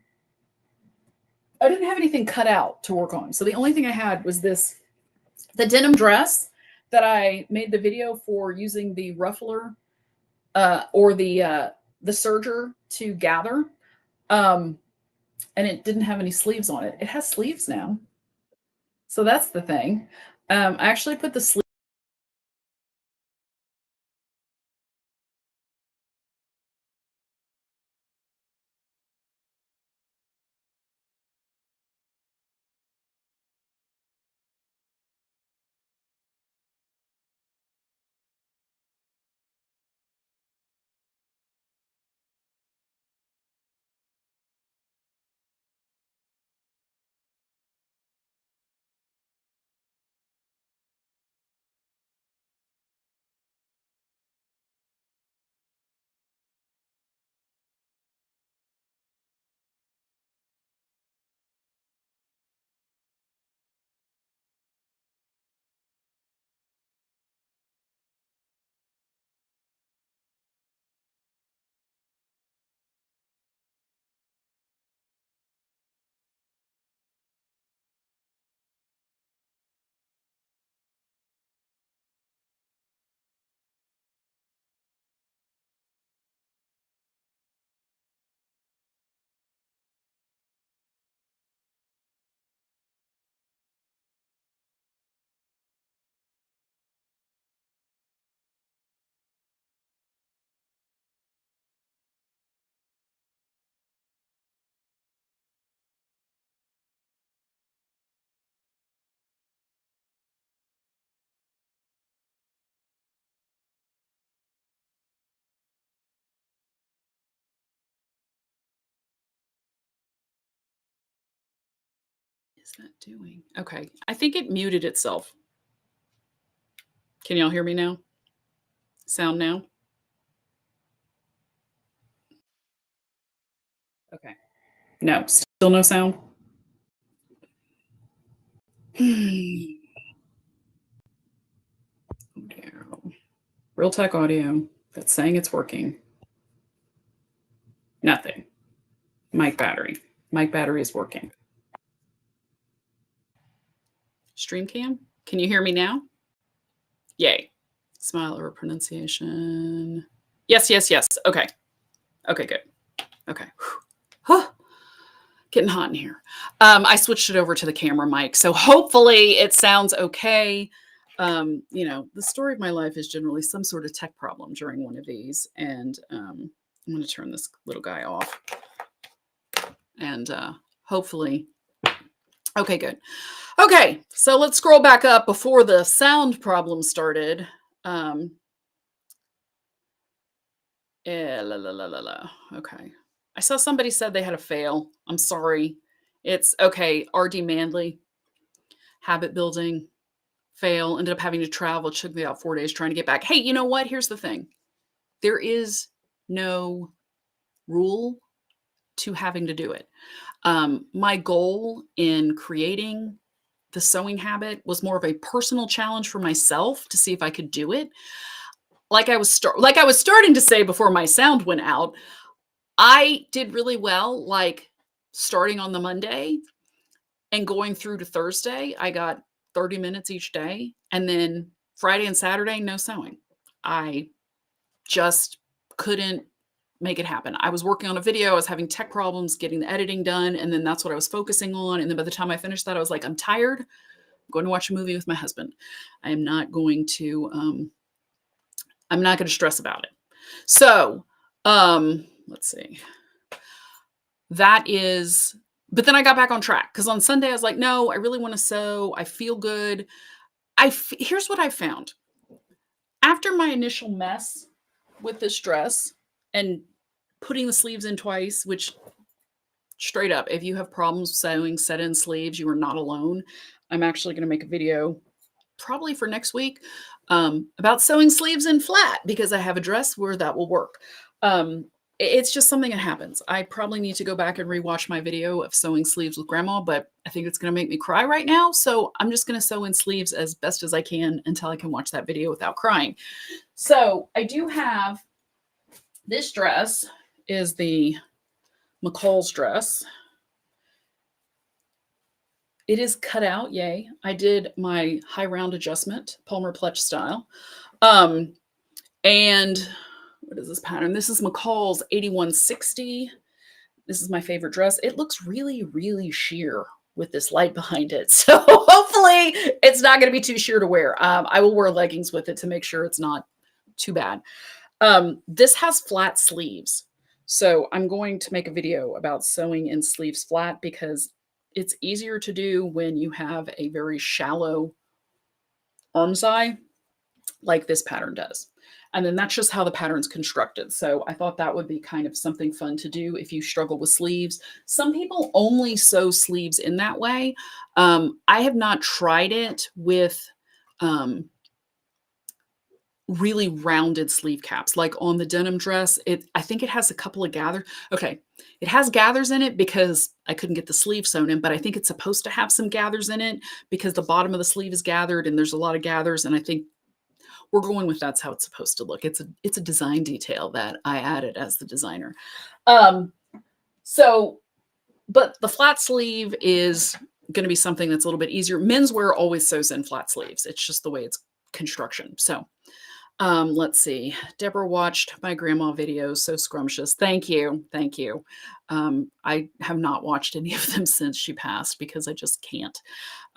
Speaker 1: I didn't have anything cut out to work on. So the only thing I had was the denim dress that I made the video for using the ruffler or the serger to gather. And it didn't have any sleeves on it. It has sleeves now. So that's the thing. I actually put the sleeves is that doing? Okay. I think it muted itself. Can y'all hear me now? Sound now? Okay. No, still no sound. Real Tech Audio. That's saying it's working. Nothing. Mic battery. Mic battery is working. Stream cam. Can you hear me now? Yay. Smile over pronunciation. Yes, yes, yes. Okay. Okay, good. Okay. Huh. Getting hot in here. I switched it over to the camera mic, so hopefully it sounds okay. The story of my life is generally some sort of tech problem during one of these, and I'm going to turn this little guy off, and hopefully, okay, good. Okay, so let's scroll back up before the sound problem started. Okay. I saw somebody said they had a fail. I'm sorry. It's okay. RD Manley, habit building, fail, ended up having to travel. It took me about 4 days trying to get back. Hey, you know what? Here's the thing. There is no rule to having to do it. My goal in creating the sewing habit was more of a personal challenge for myself to see if I could do it. Like I was starting to say before my sound went out, I did really well, like starting on the Monday and going through to Thursday. I got 30 minutes each day. And then Friday and Saturday, no sewing. I just couldn't make it happen. I was working on a video. I was having tech problems getting the editing done. And then that's what I was focusing on. And then by the time I finished that, I was like, I'm tired. I'm going to watch a movie with my husband. I am not going to, I'm not going to stress about it. So, let's see. That is, but then I got back on track because on Sunday I was like, no, I really want to sew. I feel good. Here's what I found. After my initial mess with this dress and putting the sleeves in twice, which straight up, if you have problems sewing set-in sleeves, you are not alone. I'm actually going to make a video probably for next week about sewing sleeves in flat because I have a dress where that will work. It's just something that happens. I probably need to go back and rewatch my video of sewing sleeves with grandma, but I think it's going to make me cry right now. So I'm just going to sew in sleeves as best as I can until I can watch that video without crying. So I do have this dress is the McCall's dress. It is cut out, yay. I did my high round adjustment, Palmer Pletch style. And what is this pattern? This is McCall's 8160. This is my favorite dress. It looks really, really sheer with this light behind it. So hopefully it's not going to be too sheer to wear. I will wear leggings with it to make sure it's not too bad. This has flat sleeves. So I'm going to make a video about sewing in sleeves flat because it's easier to do when you have a very shallow armscye like this pattern does. And then that's just how the pattern's constructed. So I thought that would be kind of something fun to do if you struggle with sleeves. Some people only sew sleeves in that way. I have not tried it with really rounded sleeve caps. Like on the denim dress, I think it has a couple of gathers. Okay, it has gathers in it because I couldn't get the sleeve sewn in, but I think it's supposed to have some gathers in it because the bottom of the sleeve is gathered and there's a lot of gathers, and I think we're going with that's how it's supposed to look. It's a design detail that I added as the designer. But the flat sleeve is going to be something that's a little bit easier. Menswear always sews in flat sleeves. It's just the way it's construction. So let's see. Deborah watched my grandma videos. So scrumptious. Thank you. Thank you. I have not watched any of them since she passed because I just can't.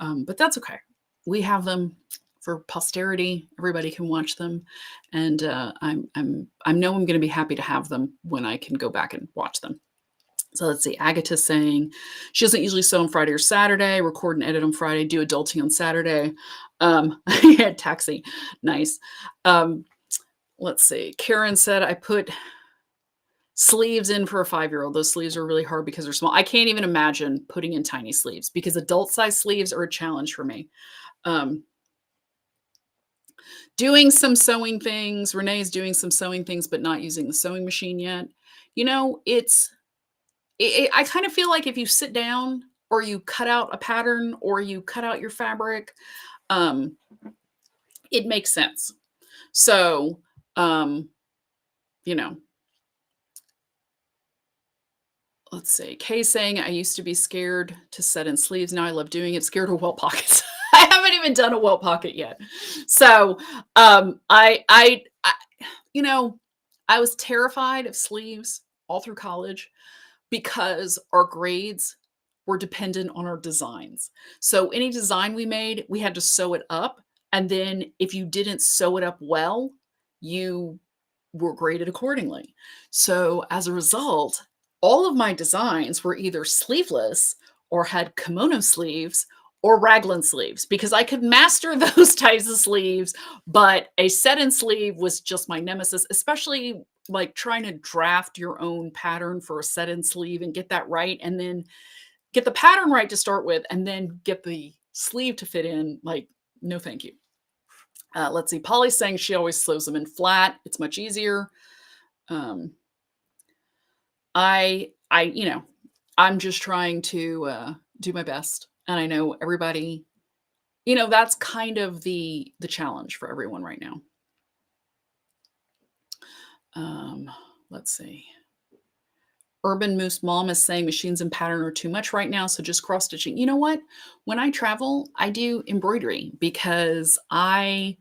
Speaker 1: But that's okay. We have them for posterity. Everybody can watch them. And I know I'm going to be happy to have them when I can go back and watch them. So let's see. Agatha's saying she doesn't usually sew on Friday or Saturday, record and edit on Friday, do adulting on Saturday. Yeah, taxi. Nice. Let's see. Karen said, I put Sleeves in for a 5-year-old. Those sleeves are really hard because they're small. I can't even imagine putting in tiny sleeves because adult size sleeves are a challenge for me. Um, doing some sewing things. Renee is doing some sewing things, but not using the sewing machine yet. You know, I kind of feel like if you sit down or you cut out a pattern or you cut out your fabric, um, it makes sense. So, you know, let's see. Kay saying, I used to be scared to set in sleeves. Now I love doing it. Scared of welt pockets. I haven't even done a welt pocket yet. So, I, you know, I was terrified of sleeves all through college because our grades were dependent on our designs. So any design we made, we had to sew it up. And then if you didn't sew it up well, you were graded accordingly. So as a result, all of my designs were either sleeveless or had kimono sleeves or raglan sleeves because I could master those types of sleeves, but a set-in sleeve was just my nemesis, especially like trying to draft your own pattern for a set-in sleeve and get that right, and then get the pattern right to start with, and then get the sleeve to fit in. Like, no, thank you. Let's see. Polly's saying she always sews them in flat. It's much easier. You know, I'm just trying to do my best, and I know everybody. You know, that's kind of the challenge for everyone right now. Let's see. Urban Moose Mom is saying machines and pattern are too much right now, so just cross stitching. You know what? When I travel, I do embroidery because I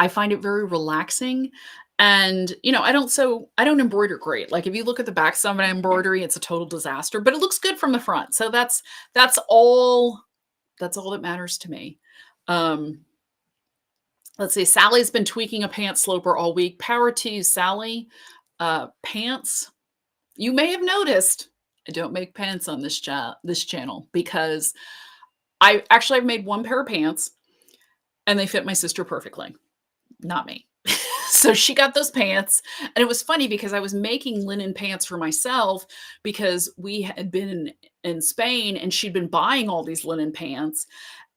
Speaker 1: find it very relaxing. And you know, I don't embroider great. Like if you look at the back of my embroidery, it's a total disaster, but it looks good from the front. So that's all that matters to me. Let's see. Sally's been tweaking a pants sloper all week. Power to you, Sally. Pants. You may have noticed I don't make pants on this channel because I've made one pair of pants and they fit my sister perfectly, not me. So she got those pants, and it was funny because I was making linen pants for myself because we had been in Spain and she'd been buying all these linen pants,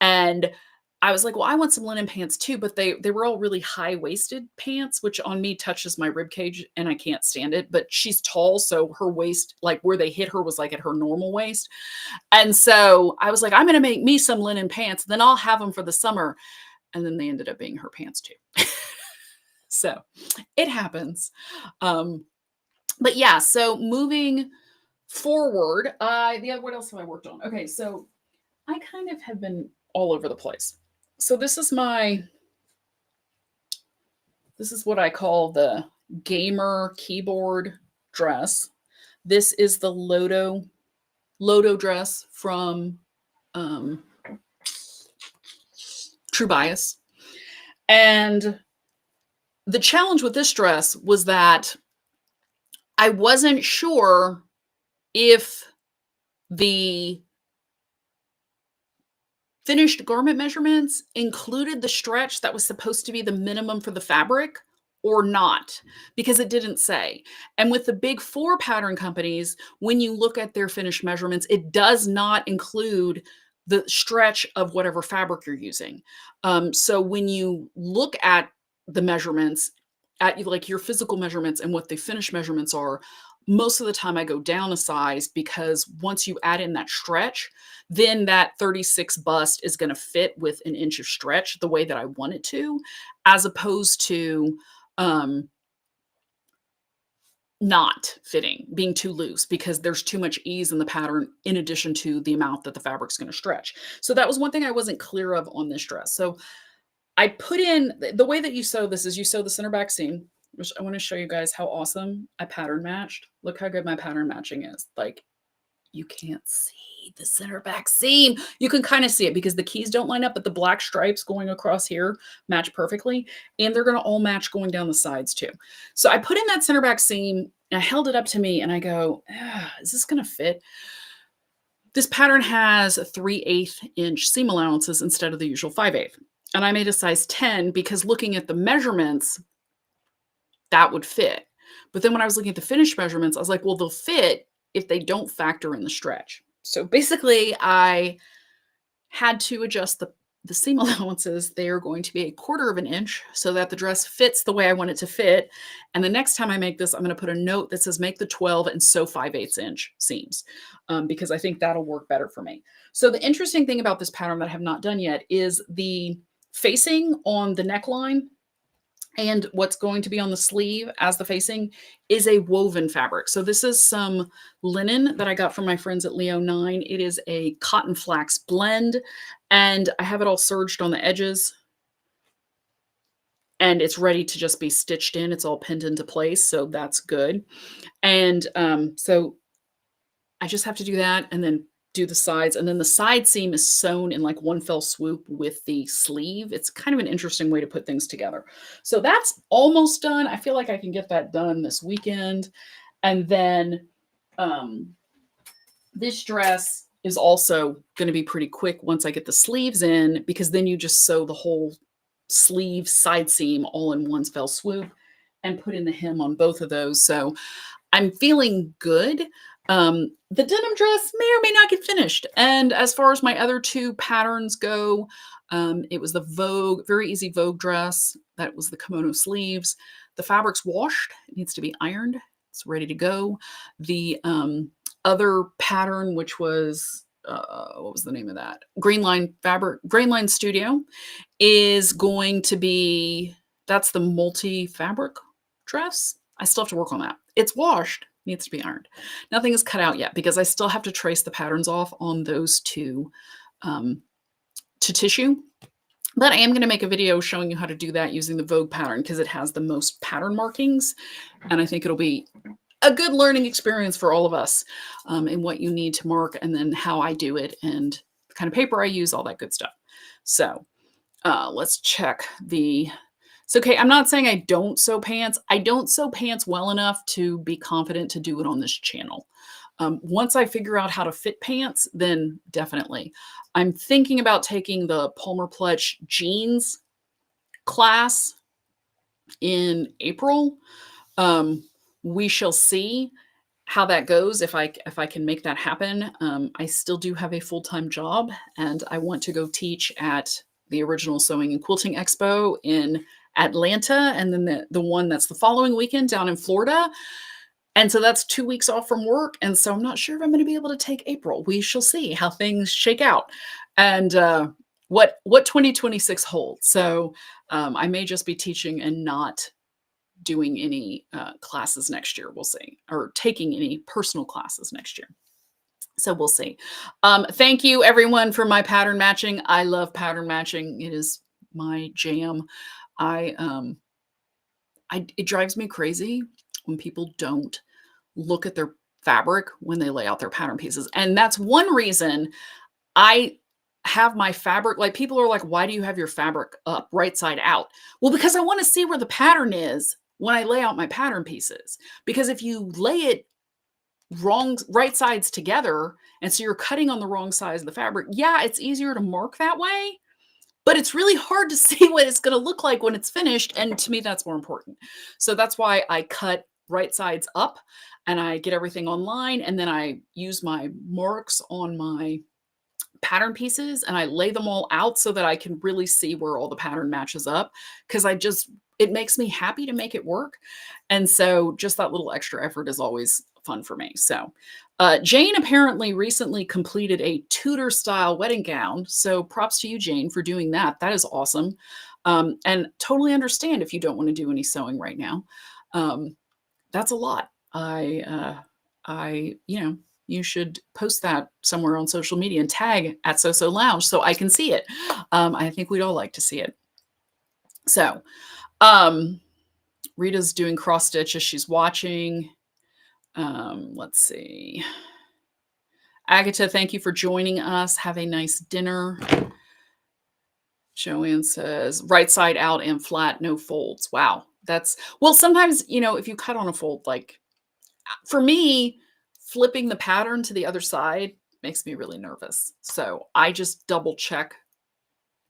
Speaker 1: and I was like, well, I want some linen pants too, but they were all really high-waisted pants, which on me touches my rib cage and I can't stand it. But she's tall, so her waist, like where they hit her was like at her normal waist. And so I was like, I'm going to make me some linen pants, then I'll have them for the summer. And then they ended up being her pants too. So it happens. But yeah, so moving forward, what else have I worked on? Okay, so I kind of have been all over the place. So this is what I call the gamer keyboard dress. This is the Lodo dress from True Bias. And the challenge with this dress was that I wasn't sure if the finished garment measurements included the stretch that was supposed to be the minimum for the fabric or not, because it didn't say. And with the big 4 pattern companies, when you look at their finished measurements, it does not include the stretch of whatever fabric you're using. So when you look at the measurements, at like your physical measurements and what the finished measurements are, most of the time I go down a size because once you add in that stretch, then that 36 bust is going to fit with an inch of stretch the way that I want it to, as opposed to not fitting, being too loose, because there's too much ease in the pattern in addition to the amount that the fabric's going to stretch. So that was one thing I wasn't clear of on this dress. So I put in the way that you sew this is you sew the center back seam, which I want to show you guys how awesome I pattern matched. Look how good my pattern matching is. Like, you can't see the center back seam. You can kind of see it because the keys don't line up, but the black stripes going across here match perfectly. And they're going to all match going down the sides too. So I put in that center back seam and I held it up to me and I go, is this going to fit? This pattern has 3/8 inch seam allowances instead of the usual 5/8. And I made a size 10 because looking at the measurements, that would fit. But then when I was looking at the finished measurements, I was like, well, they'll fit if they don't factor in the stretch. So basically, I had to adjust the seam allowances. They are going to be 1/4 of an inch so that the dress fits the way I want it to fit. And the next time I make this, I'm going to put a note that says make the 12 and sew 5/8 inch seams, because I think that'll work better for me. So the interesting thing about this pattern that I have not done yet is the facing on the neckline and what's going to be on the sleeve as the facing is a woven fabric. So this is some linen that I got from my friends at Leo 9. It is a cotton flax blend, and I have it all serged on the edges, and it's ready to just be stitched in. It's all pinned into place, so that's good. And so I just have to do that and then do the sides. And then the side seam is sewn in like one fell swoop with the sleeve. It's kind of an interesting way to put things together. So that's almost done. I feel like I can get that done this weekend. And then this dress is also going to be pretty quick once I get the sleeves in, because then you just sew the whole sleeve side seam all in one fell swoop and put in the hem on both of those. So I'm feeling good. The denim dress may or may not get finished. And as far as my other two patterns go, it was the Vogue, very easy Vogue dress. That was the kimono sleeves. The fabric's washed. It needs to be ironed. It's ready to go. The other pattern, which was, what was the name of that? Green Line Fabric, Green Line Studio, is going to be, that's the multi-fabric dress. I still have to work on that. It's washed, needs to be ironed. Nothing is cut out yet because I still have to trace the patterns off on those two to tissue. But I am going to make a video showing you how to do that using the Vogue pattern because it has the most pattern markings. And I think it'll be a good learning experience for all of us in what you need to mark and then how I do it and the kind of paper I use, all that good stuff. So let's check the... So, okay, I'm not saying I don't sew pants. I don't sew pants well enough to be confident to do it on this channel. Once I figure out how to fit pants, then definitely. I'm thinking about taking the Palmer Pletch jeans class in April. We shall see how that goes if I can make that happen. I still do have a full-time job, and I want to go teach at the Original Sewing and Quilting Expo in Atlanta, and then the one that's the following weekend down in Florida. And so that's 2 weeks off from work. And so I'm not sure if I'm going to be able to take April. We shall see how things shake out and what 2026 holds. So I may just be teaching and not doing any classes next year. We'll see, or taking any personal classes next year. So we'll see. Thank you everyone for my pattern matching. I love pattern matching. It is my jam. It drives me crazy when people don't look at their fabric when they lay out their pattern pieces. And that's one reason I have my fabric, like people are like, why do you have your fabric up right side out? Well, because I want to see where the pattern is when I lay out my pattern pieces. Because if you lay it wrong, right sides together, and so you're cutting on the wrong size of the fabric, yeah, it's easier to mark that way. But it's really hard to see what it's going to look like when it's finished. And to me, that's more important. So that's why I cut right sides up and I get everything online. And then I use my marks on my pattern pieces and I lay them all out so that I can really see where all the pattern matches up. Because it makes me happy to make it work. And so just that little extra effort is always fun for me. So Jane apparently recently completed a Tudor style wedding gown. So props to you, Jane, for doing that. That is awesome. And totally understand if you don't want to do any sewing right now. That's a lot. You should post that somewhere on social media and tag at So Lounge so I can see it. I think we'd all like to see it. So Rita's doing cross stitch as she's watching. Let's see. Agatha, thank you for joining us. Have a nice dinner. Joanne says, right side out and flat, no folds. Wow. Well, sometimes, if you cut on a fold, like for me, flipping the pattern to the other side makes me really nervous. So I just double check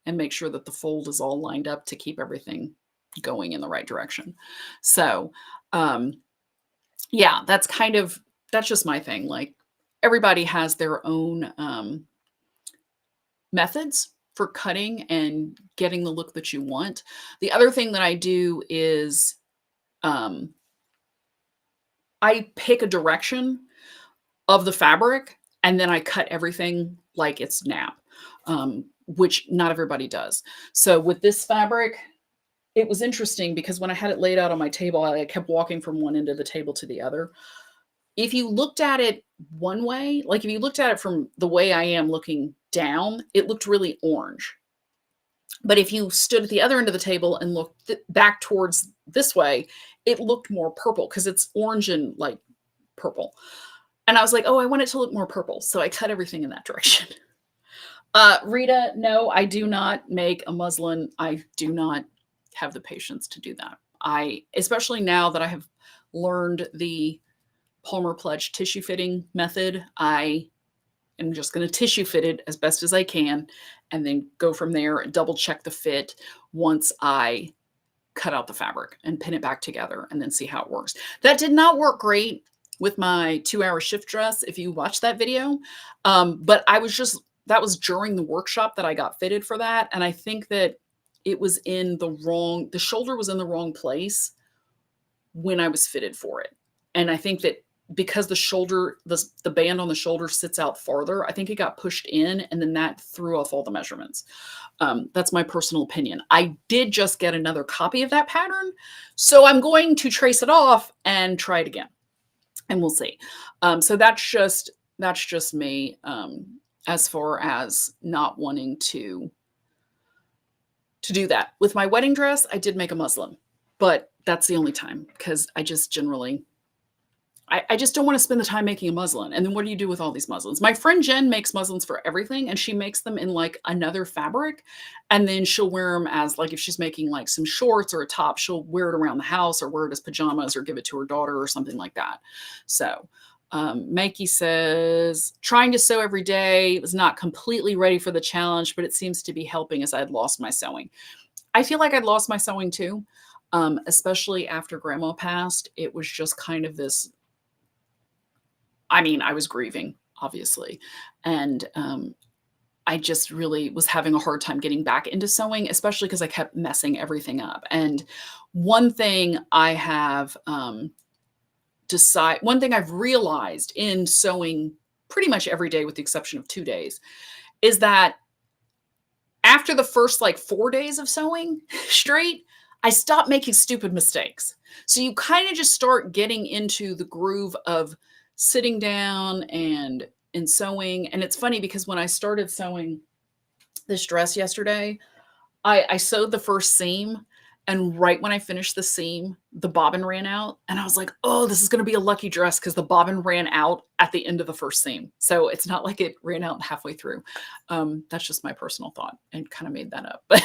Speaker 1: and make sure that the fold is all lined up to keep everything going in the right direction. So, yeah, that's just my thing. Like everybody has their own methods for cutting and getting the look that you want. The other thing that I do is um, I pick a direction of the fabric and then I cut everything like it's nap, which not everybody does. So with this fabric, it was interesting because when I had it laid out on my table, I kept walking from one end of the table to the other. If you looked at it one way, like if you looked at it from the way I am looking down, it looked really orange. But if you stood at the other end of the table and looked back towards this way, it looked more purple because it's orange and like purple. And I was like, oh, I want it to look more purple. So I cut everything in that direction. Rita, no, I do not make a muslin. I do not have the patience to do that. Especially now that I have learned the Palmer Pledge tissue fitting method, I am just going to tissue fit it as best as I can and then go from there and double check the fit once I cut out the fabric and pin it back together and then see how it works. That did not work great with my 2-hour shift dress if you watch that video. But that was during the workshop that I got fitted for that. And I think that it was the shoulder was in the wrong place when I was fitted for it. And I think that because the band on the shoulder sits out farther, I think it got pushed in and then that threw off all the measurements. That's my personal opinion. I did just get another copy of that pattern, so I'm going to trace it off and try it again, and we'll see. So that's just me as far as not wanting to do that. With my wedding dress, I did make a muslin, but that's the only time because I just generally I just don't want to spend the time making a muslin. And then what do you do with all these muslins? My friend Jen makes muslins for everything, and she makes them in like another fabric. And then she'll wear them as like if she's making like some shorts or a top, she'll wear it around the house or wear it as pajamas or give it to her daughter or something like that. So Mikey says, trying to sew every day, was not completely ready for the challenge, but it seems to be helping as I had lost my sewing. I feel like I'd lost my sewing too, especially after grandma passed. It was just kind of this, I was grieving, obviously. And I just really was having a hard time getting back into sewing, especially because I kept messing everything up. And one thing I've realized in sewing pretty much every day, with the exception of 2 days, is that after the first like 4 days of sewing straight, I stopped making stupid mistakes. So you kind of just start getting into the groove of sitting down and sewing. And it's funny because when I started sewing this dress yesterday, I sewed the first seam, and right when I finished the seam, the bobbin ran out. And I was like, oh, this is going to be a lucky dress because the bobbin ran out at the end of the first seam. So it's not like it ran out halfway through. That's just my personal thought and kind of made that up. But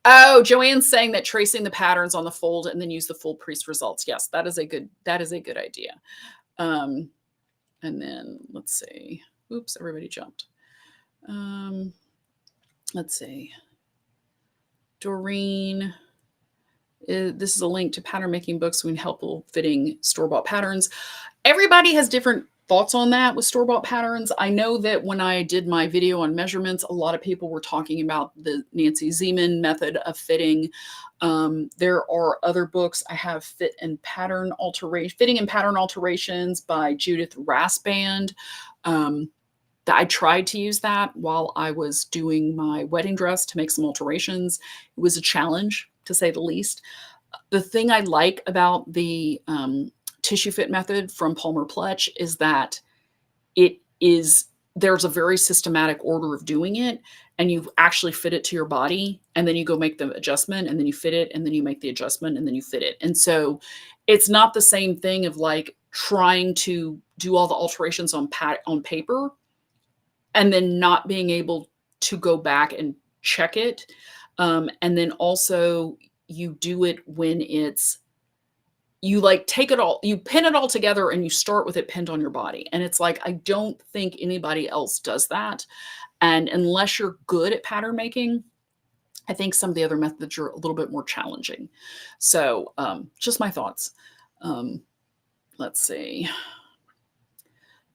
Speaker 1: Oh, Joanne's saying that tracing the patterns on the fold and then use the full priest results. Yes, that is a good idea. And then let's see. Oops, everybody jumped. Let's see. Doreen, this is a link to pattern making books when helpful fitting store-bought patterns. Everybody has different thoughts on that with store-bought patterns. I know that when I did my video on measurements, a lot of people were talking about the Nancy Zeman method of fitting. There are other books. I have Fitting and Pattern Alterations by Judith Rasband. I tried to use that while I was doing my wedding dress to make some alterations. It was a challenge, to say the least. The thing I like about the tissue fit method from Palmer Pledge is that there's a very systematic order of doing it, and you actually fit it to your body, and then you go make the adjustment, and then you fit it, and then you make the adjustment, and then you fit it. And so it's not the same thing of like trying to do all the alterations on paper and then not being able to go back and check it. And then also you do it when you like take it all, you pin it all together and you start with it pinned on your body. And it's like, I don't think anybody else does that. And unless you're good at pattern making, I think some of the other methods are a little bit more challenging. So just my thoughts. Um, let's see.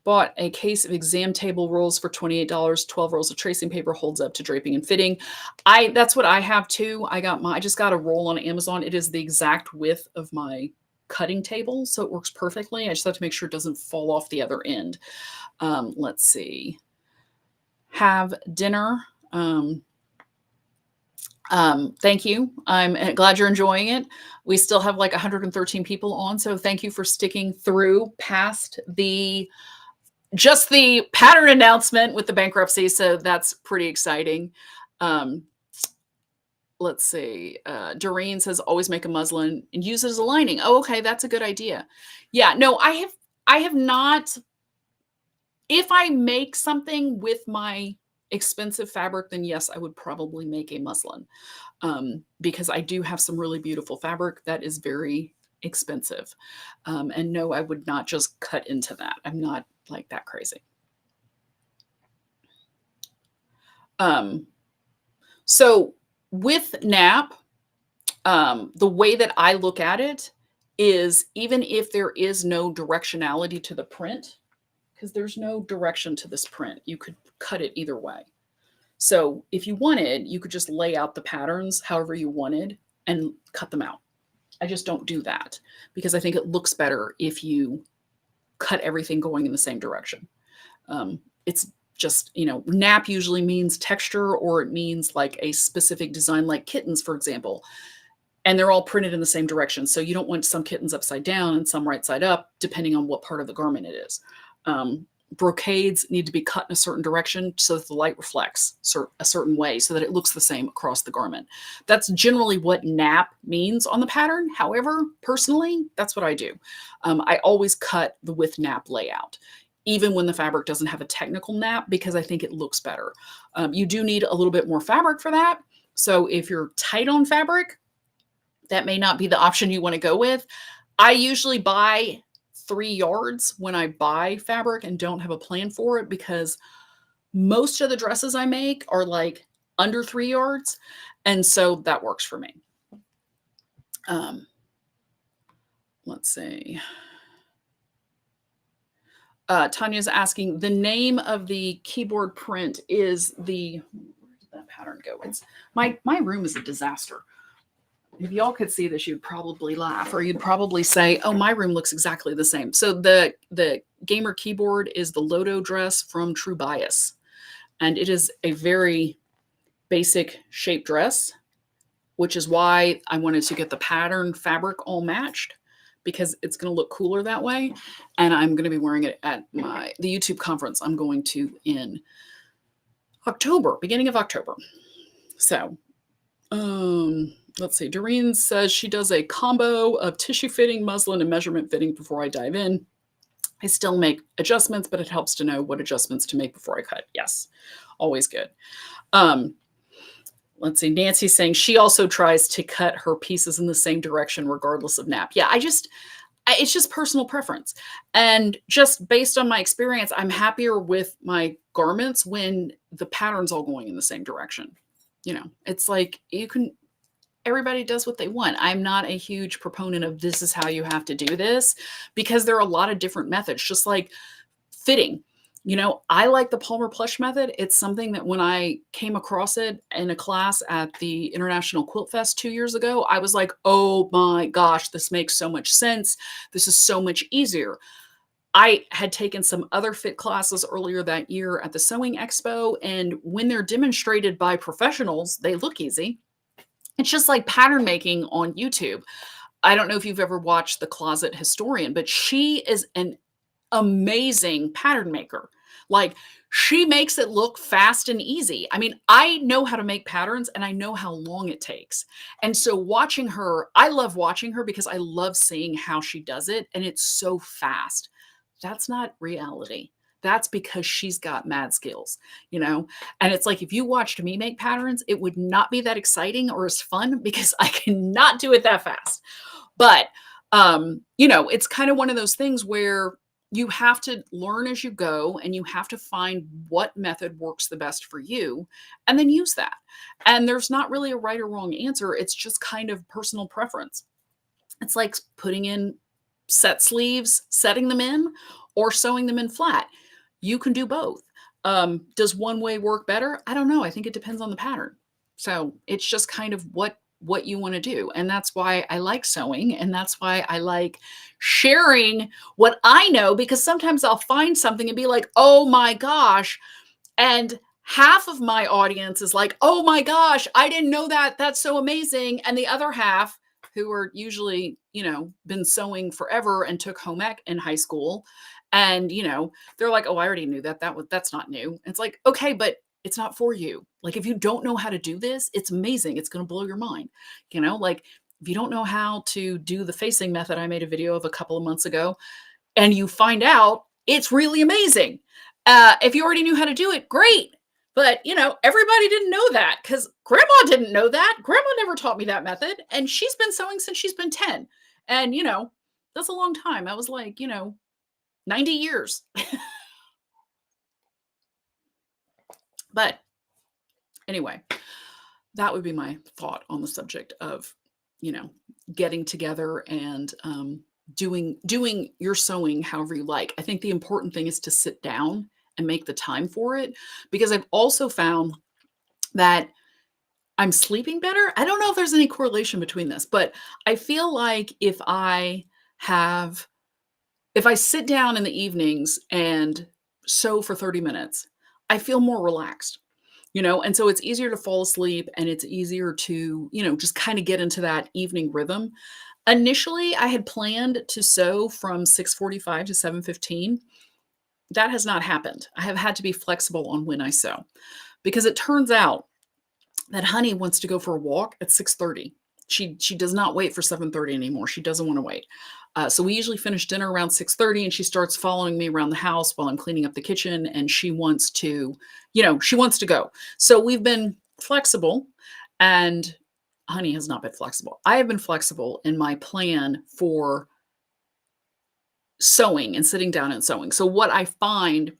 Speaker 1: Bought a case of exam table rolls for $28. 12 rolls of tracing paper holds up to draping and fitting. That's what I have too. I just got a roll on Amazon. It is the exact width of my cutting table, so it works perfectly. I just have to make sure it doesn't fall off the other end. Let's see. Have dinner. Thank you. I'm glad you're enjoying it. We still have like 113 people on, so thank you for sticking through past just the pattern announcement with the bankruptcy. So that's pretty exciting. Let's see. Doreen says, always make a muslin and use it as a lining. Oh, okay. That's a good idea. Yeah, no, I have not. If I make something with my expensive fabric, then yes, I would probably make a muslin. Because I do have some really beautiful fabric that is very expensive. And no, I would not just cut into that. I'm not like that crazy. So with NAP, the way that I look at it is even if there is no directionality to the print, because there's no direction to this print, you could cut it either way. So if you wanted, you could just lay out the patterns however you wanted and cut them out. I just don't do that because I think it looks better if you cut everything going in the same direction. It's just, nap usually means texture, or it means like a specific design, like kittens, for example. And they're all printed in the same direction. So you don't want some kittens upside down and some right side up, depending on what part of the garment it is. Brocades need to be cut in a certain direction so that the light reflects a certain way so that it looks the same across the garment. That's generally what nap means on the pattern. However, personally, that's what I do. I always cut the with nap layout, even when the fabric doesn't have a technical nap, because I think it looks better. You do need a little bit more fabric for that. So if you're tight on fabric, that may not be the option you want to go with. I usually buy 3 yards when I buy fabric and don't have a plan for it, because most of the dresses I make are like under 3 yards. And so that works for me. Let's see. Tanya's asking, the name of the keyboard print is where did that pattern go? It's my room is a disaster. If y'all could see this, you'd probably laugh, or you'd probably say, oh, my room looks exactly the same. So the gamer keyboard is the Lodo dress from True Bias. And it is a very basic shape dress, which is why I wanted to get the pattern fabric all matched, because it's going to look cooler that way. And I'm going to be wearing it at the YouTube conference I'm going to in October, beginning of October. So, let's see. Doreen says she does a combo of tissue fitting, muslin, and measurement fitting before I dive in. I still make adjustments, but it helps to know what adjustments to make before I cut. Yes, always good. Let's see. Nancy's saying she also tries to cut her pieces in the same direction regardless of nap. Yeah, it's just personal preference. And just based on my experience, I'm happier with my garments when the pattern's all going in the same direction. It's like everybody does what they want. I'm not a huge proponent of this is how you have to do this, because there are a lot of different methods, just like fitting. I like the Palmer Plush method. It's something that when I came across it in a class at the International Quilt Fest 2 years ago, I was like, oh my gosh, this makes so much sense. This is so much easier. I had taken some other fit classes earlier that year at the Sewing Expo, and when they're demonstrated by professionals, they look easy. It's just like pattern making on YouTube. I don't know if you've ever watched The Closet Historian, but she is an amazing pattern maker. Like, she makes it look fast and easy. I mean, I know how to make patterns and I know how long it takes. And so watching her, I love watching her because I love seeing how she does it. And it's so fast. That's not reality. That's because she's got mad skills, and it's like, if you watched me make patterns, it would not be that exciting or as fun because I cannot do it that fast. But, it's kind of one of those things where you have to learn as you go, and you have to find what method works the best for you and then use that. And there's not really a right or wrong answer. It's just kind of personal preference. It's like putting in set sleeves, setting them in, or sewing them in flat. You can do both. Does one way work better? I don't know. I think it depends on the pattern. So it's just kind of what you want to do. And that's why I like sewing. And that's why I like sharing what I know, because sometimes I'll find something and be like, oh my gosh. And half of my audience is like, oh my gosh, I didn't know that. That's so amazing. And the other half, who are usually, been sewing forever and took home ec in high school. And, they're like, oh, I already knew that. That's not new. It's like, okay, but it's not for you. Like, if you don't know how to do this, it's amazing. It's going to blow your mind. Like, if you don't know how to do the facing method, I made a video of a couple of months ago, and you find out, it's really amazing. If you already knew how to do it, great. But, everybody didn't know that, because grandma didn't know that. Grandma never taught me that method. And she's been sewing since she's been 10. And, that's a long time. I was like, 90 years. But anyway, that would be my thought on the subject of, getting together and doing your sewing however you like. I think the important thing is to sit down and make the time for it, because I've also found that I'm sleeping better. I don't know if there's any correlation between this, but I feel like if I sit down in the evenings and sew for 30 minutes, I feel more relaxed, and so it's easier to fall asleep, and it's easier to, just kind of get into that evening rhythm. Initially, I had planned to sew from 6:45 to 7:15. That has not happened. I have had to be flexible on when I sew, because it turns out that Honey wants to go for a walk at 6:30. She does not wait for 7:30 anymore. She doesn't want to wait. So we usually finish dinner around 6:30, and she starts following me around the house while I'm cleaning up the kitchen, and she wants to go. So we've been flexible, and Honey has not been flexible. I have been flexible in my plan for sewing and sitting down and sewing. So what I find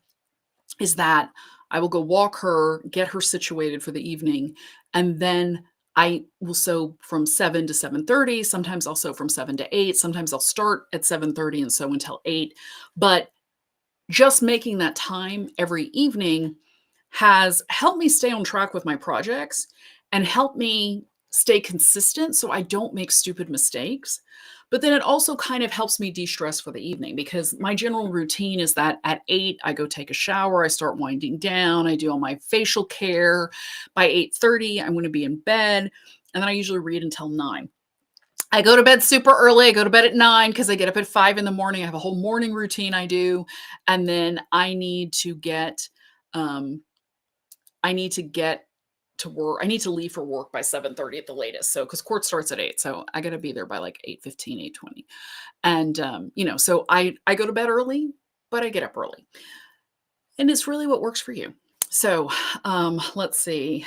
Speaker 1: is that I will go walk her, get her situated for the evening, and then I will sew from 7 to 7:30. Sometimes I'll sew from 7 to 8. Sometimes I'll start at 7:30 and sew until 8. But just making that time every evening has helped me stay on track with my projects and helped me stay consistent so I don't make stupid mistakes. But then it also kind of helps me de-stress for the evening, because my general routine is that at 8, I go take a shower, I start winding down, I do all my facial care. By 8:30, I'm going to be in bed, and then I usually read until 9. I go to bed super early. I go to bed at 9 because I get up at 5 in the morning. I have a whole morning routine I do, and then I need to get to work. I need to leave for work by 7:30 at the latest. So, because court starts at 8, so I got to be there by like 8:15, 8:20. And so I go to bed early, but I get up early, and it's really what works for you. So let's see.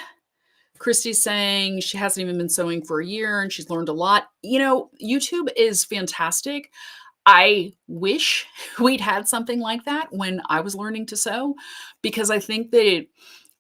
Speaker 1: Christy's saying she hasn't even been sewing for a year and she's learned a lot. YouTube is fantastic. I wish we'd had something like that when I was learning to sew, because I think that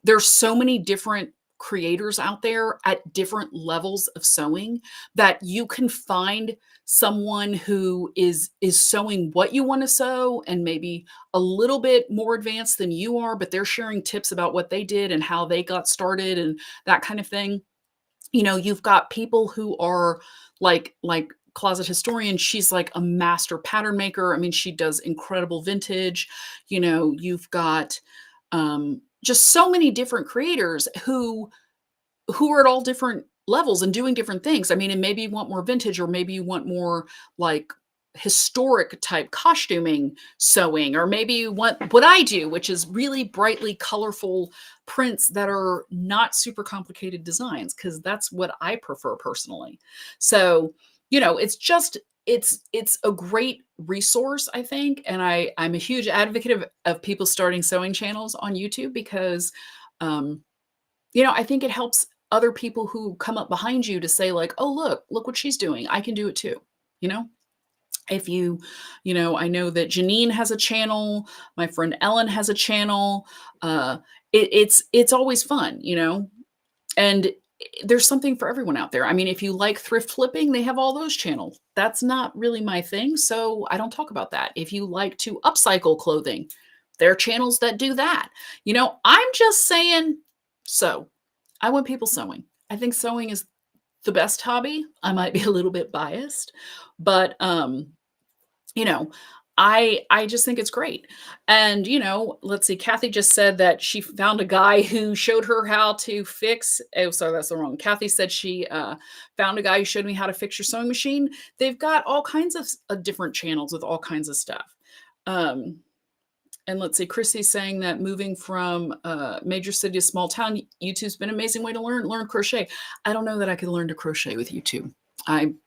Speaker 1: there's so many different creators out there at different levels of sewing that you can find someone who is sewing what you want to sew and maybe a little bit more advanced than you are, but they're sharing tips about what they did and how they got started and that kind of thing. You've got people who are like Closet Historian. She's like a master pattern maker. I mean, she does incredible vintage. You've got just so many different creators who are at all different levels and doing different things. I mean, and maybe you want more vintage, or maybe you want more like historic type costuming sewing, or maybe you want what I do, which is really brightly colorful prints that are not super complicated designs, because that's what I prefer personally. So, it's a great resource, I think. And I'm a huge advocate of people starting sewing channels on YouTube, because, I think it helps other people who come up behind you to say like, oh, look what she's doing. I can do it too. If I know that Janine has a channel, my friend Ellen has a channel. It's always fun, and there's something for everyone out there. I mean, if you like thrift flipping, they have all those channels. That's not really my thing, so I don't talk about that. If you like to upcycle clothing, there are channels that do that. You know, I'm just saying, so I want people sewing. I think sewing is the best hobby. I might be a little bit biased, but you know, I just think it's great. And, you know, let's see, Kathy just said that she found a guy who showed her how to fix, oh, sorry, that's the wrong. Kathy said she found a guy who showed me how to fix your sewing machine. They've got all kinds of different channels with all kinds of stuff. And let's see, Chrissy's saying that moving from major city to small town, YouTube's been an amazing way to learn crochet. I don't know that I could learn to crochet with YouTube.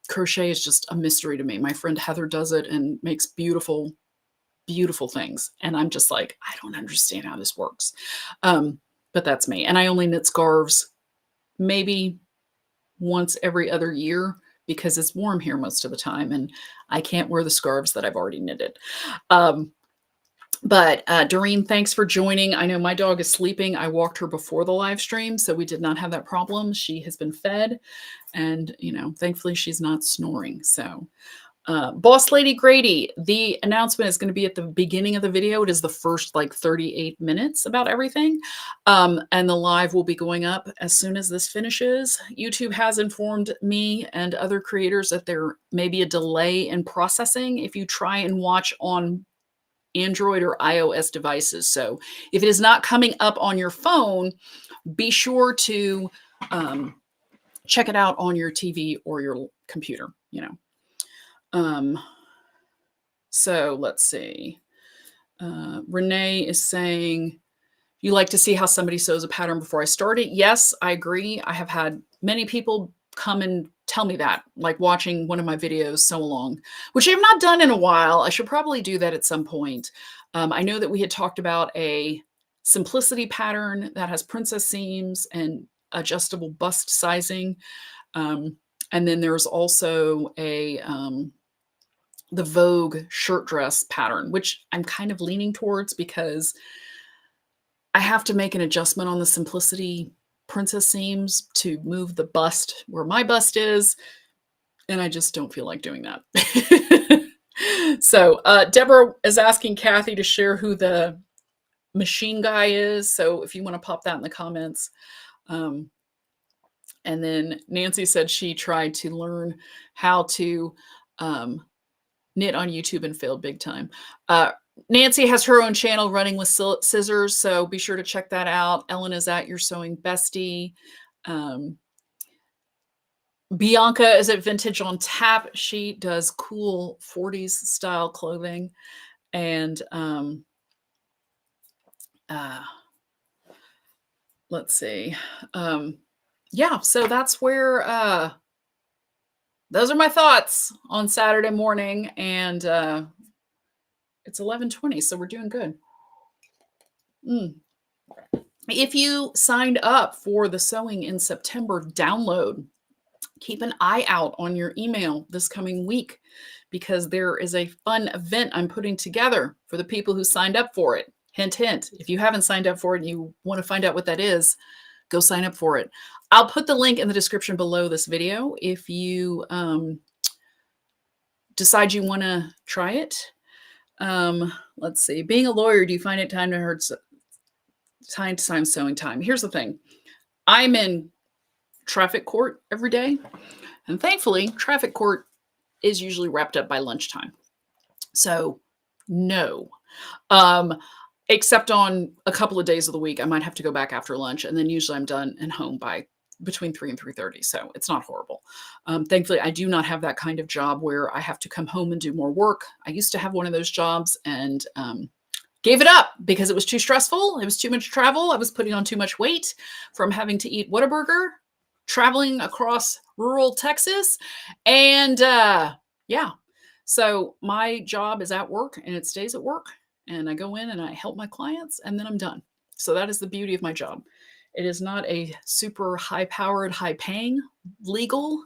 Speaker 1: Crochet is just a mystery to me. My friend Heather does it and makes beautiful, beautiful things. And I'm just like, I don't understand how this works. But that's me. And I only knit scarves maybe once every other year because it's warm here most of the time. And I can't wear the scarves that I've already knitted. But Doreen, thanks for joining. I know my dog is sleeping. I walked her before the live stream, so we did not have that problem. She has been fed, and you know, thankfully she's not snoring. So, Boss Lady Grady, the announcement is going to be at the beginning of the video. It is the first like 38 minutes about everything, and the live will be going up as soon as this finishes. YouTube has informed me and other creators that there may be a delay in processing if you try and watch on Android or iOS devices. So if it is not coming up on your phone, be sure to check it out on your TV or your computer, you know. So let's see. Renee is saying, you like to see how somebody sews a pattern before I start it? Yes, I agree. I have had many people come and tell me that, like watching one of my videos sew along, which I've not done in a while. I should probably do that at some point. I know that we had talked about a simplicity pattern that has princess seams and adjustable bust sizing. And then there's also a the Vogue shirt dress pattern, which I'm kind of leaning towards because I have to make an adjustment on the simplicity princess seams to move the bust where my bust is. And I just don't feel like doing that. So Deborah is asking Kathy to share who the machine guy is. So if you want to pop that in the comments. And then Nancy said she tried to learn how to knit on YouTube and failed big time. Nancy has her own channel running with scissors, so be sure to check that out. Ellen is at Your Sewing Bestie. Bianca is at Vintage on Tap. She does cool 40s style clothing. And let's see. Yeah, so that's where those are my thoughts on Saturday morning. And it's 11:20, so we're doing good. If you signed up for the Sewing in September download, keep an eye out on your email this coming week because there is a fun event I'm putting together for the people who signed up for it. Hint, hint. If you haven't signed up for it and you want to find out what that is, go sign up for it. I'll put the link in the description below this video if you decide you want to try it. Let's see. Being a lawyer, do you find it time sewing time? Here's the thing. I'm in traffic court every day. And thankfully, traffic court is usually wrapped up by lunchtime. So no, except on a couple of days of the week, I might have to go back after lunch. And then usually I'm done and home by between 3 and 3:30. So it's not horrible. Thankfully, I do not have that kind of job where I have to come home and do more work. I used to have one of those jobs and gave it up because it was too stressful. It was too much travel. I was putting on too much weight from having to eat Whataburger, traveling across rural Texas. And yeah, so my job is at work and it stays at work. And I go in and I help my clients and then I'm done. So that is the beauty of my job. It is not a super high-powered, high-paying legal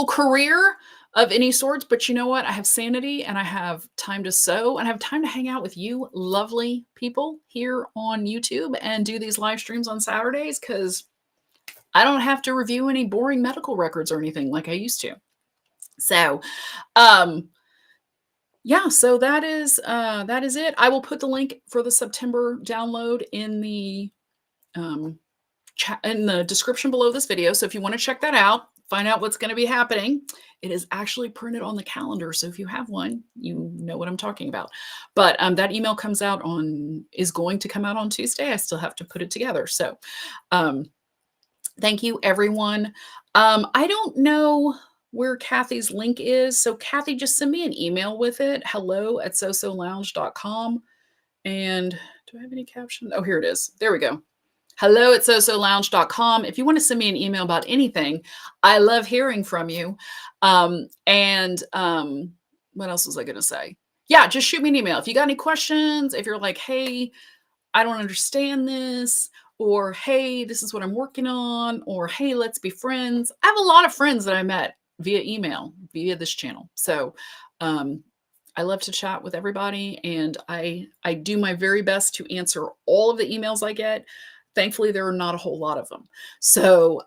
Speaker 1: career of any sorts, but you know what? I have sanity and I have time to sew and I have time to hang out with you lovely people here on YouTube and do these live streams on Saturdays because I don't have to review any boring medical records or anything like I used to. So, yeah, so that is it. I will put the link for the September download in the in the description below this video. So if you want to check that out, find out what's going to be happening. It is actually printed on the calendar. So if you have one, you know what I'm talking about. But that email is going to come out on Tuesday. I still have to put it together. So thank you, everyone. I don't know where Kathy's link is. So Kathy, just send me an email with it. hello@sosolounge.com. And do I have any caption? Oh, here it is. There we go. hello@sosolounge.com. If you want to send me an email about anything, I love hearing from you. What else was I going to say? Yeah, just shoot me an email. If you got any questions, if you're like, hey, I don't understand this, or hey, this is what I'm working on, or hey, let's be friends. I have a lot of friends that I met via email, via this channel. So I love to chat with everybody, and I do my very best to answer all of the emails I get. Thankfully, there are not a whole lot of them. So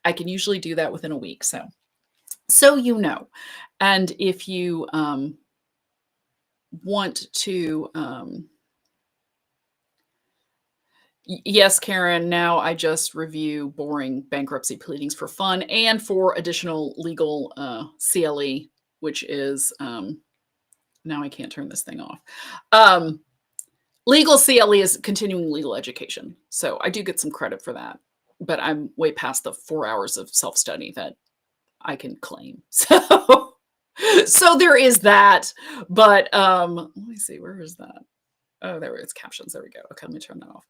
Speaker 1: I can usually do that within a week. So you know. And if you want to, yes, Karen, now I just review boring bankruptcy pleadings for fun and for additional legal CLE, which is, now I can't turn this thing off. Legal CLE is continuing legal education. So I do get some credit for that, but I'm way past the 4 hours of self-study that I can claim. So there is that, but let me see, where is that? Oh, there it's captions. There we go. Okay, let me turn that off.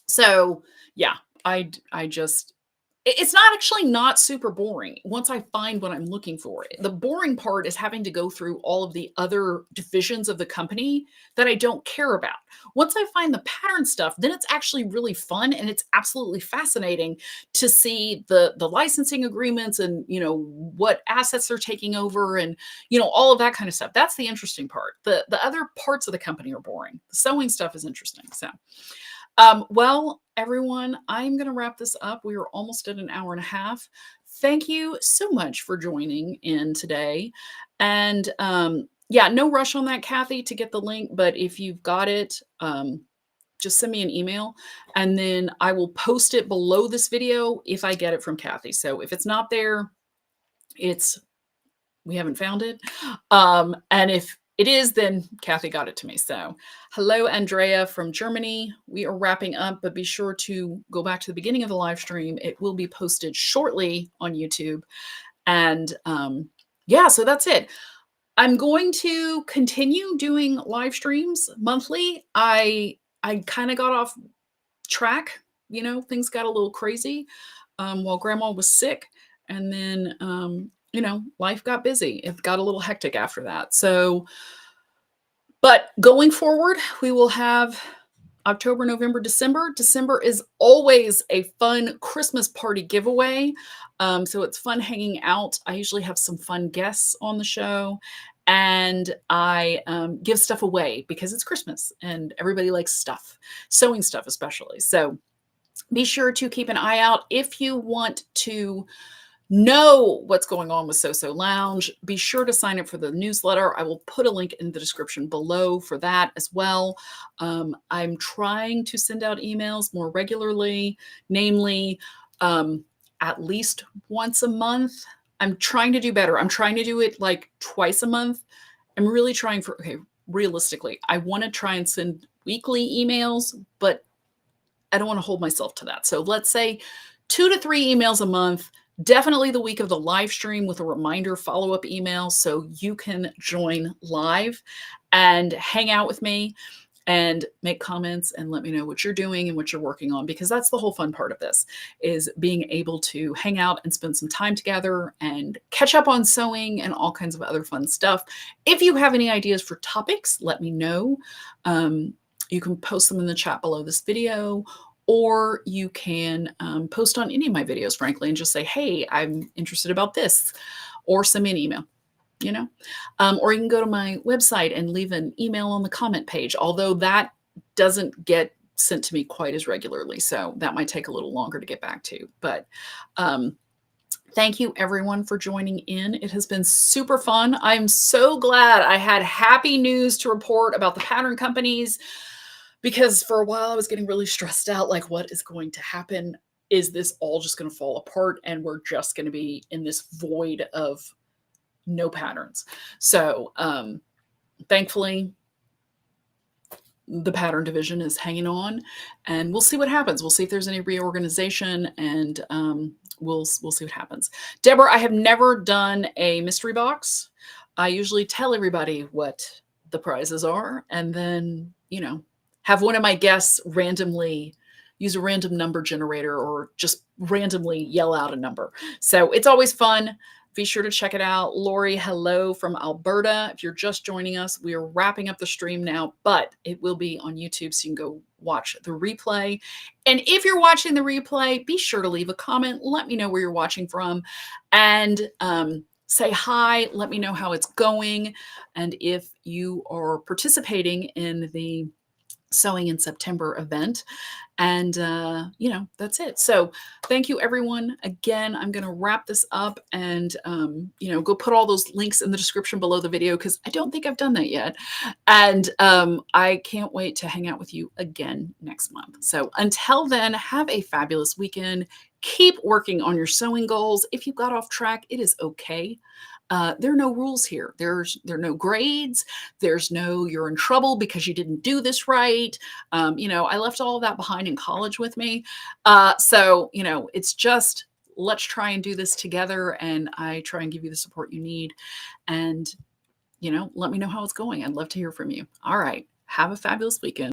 Speaker 1: So yeah, I just, it's not actually not super boring once I find what I'm looking for. The boring part is having to go through all of the other divisions of the company that I don't care about. Once I find the pattern stuff, then it's actually really fun, and it's absolutely fascinating to see the licensing agreements and, you know, what assets they're taking over and, you know, all of that kind of stuff. That's the interesting part. The other parts of the company are boring. The sewing stuff is interesting. So well, everyone, I'm going to wrap this up. We are almost at an hour and a half. Thank you so much for joining in today. And yeah, no rush on that, Kathy, to get the link. But if you've got it, just send me an email, and then I will post it below this video if I get it from Kathy. So if it's not there, we haven't found it. And if it is, then Kathy got it to me. So hello, Andrea from Germany. We are wrapping up, but be sure to go back to the beginning of the live stream. It will be posted shortly on YouTube. And yeah, so that's it. I'm going to continue doing live streams monthly. I kind of got off track. You know, things got a little crazy while Grandma was sick. And then you know, life got busy. It got a little hectic after that. So, but going forward, we will have October, November, December. December is always a fun Christmas party giveaway. So it's fun hanging out. I usually have some fun guests on the show, and I give stuff away because it's Christmas and everybody likes stuff, sewing stuff especially. So be sure to keep an eye out. If you want to know what's going on with So Lounge, be sure to sign up for the newsletter. I will put a link in the description below for that as well. I'm trying to send out emails more regularly, namely at least once a month. I'm trying to do better. I'm trying to do it like twice a month. I'm really trying for, okay, realistically, I want to try and send weekly emails, but I don't want to hold myself to that. So let's say 2 to 3 emails a month. Definitely the week of the live stream with a reminder follow-up email so you can join live and hang out with me and make comments and let me know what you're doing and what you're working on, because that's the whole fun part of this, is being able to hang out and spend some time together and catch up on sewing and all kinds of other fun stuff. If you have any ideas for topics, let me know. You can post them in the chat below this video, or you can post on any of my videos, frankly, and just say, hey, I'm interested about this, or send me an email, you know, or you can go to my website and leave an email on the comment page, although that doesn't get sent to me quite as regularly. So that might take a little longer to get back to. But thank you everyone for joining in. It has been super fun. I'm so glad I had happy news to report about the pattern companies, because for a while I was getting really stressed out. Like, what is going to happen? Is this all just going to fall apart and we're just going to be in this void of no patterns? So thankfully, the pattern division is hanging on, and we'll see what happens. We'll see if there's any reorganization, and we'll see what happens. Deborah, I have never done a mystery box. I usually tell everybody what the prizes are, and then, you know, have one of my guests randomly use a random number generator or just randomly yell out a number. So it's always fun. Be sure to check it out. Lori, hello from Alberta. If you're just joining us, we are wrapping up the stream now, but it will be on YouTube, so you can go watch the replay. And if you're watching the replay, be sure to leave a comment. Let me know where you're watching from, and say hi. Let me know how it's going. And if you are participating in the Sewing in September event. And, you know, that's it. So thank you, everyone. Again, I'm going to wrap this up and, you know, go put all those links in the description below the video, because I don't think I've done that yet. And I can't wait to hang out with you again next month. So until then, have a fabulous weekend. Keep working on your sewing goals. If you got off track, it is okay. There are no rules here. There are no grades. There's no you're in trouble because you didn't do this right. You know, I left all of that behind in college with me. So, you know, it's just, let's try and do this together. And I try and give you the support you need. And, you know, let me know how it's going. I'd love to hear from you. All right. Have a fabulous weekend.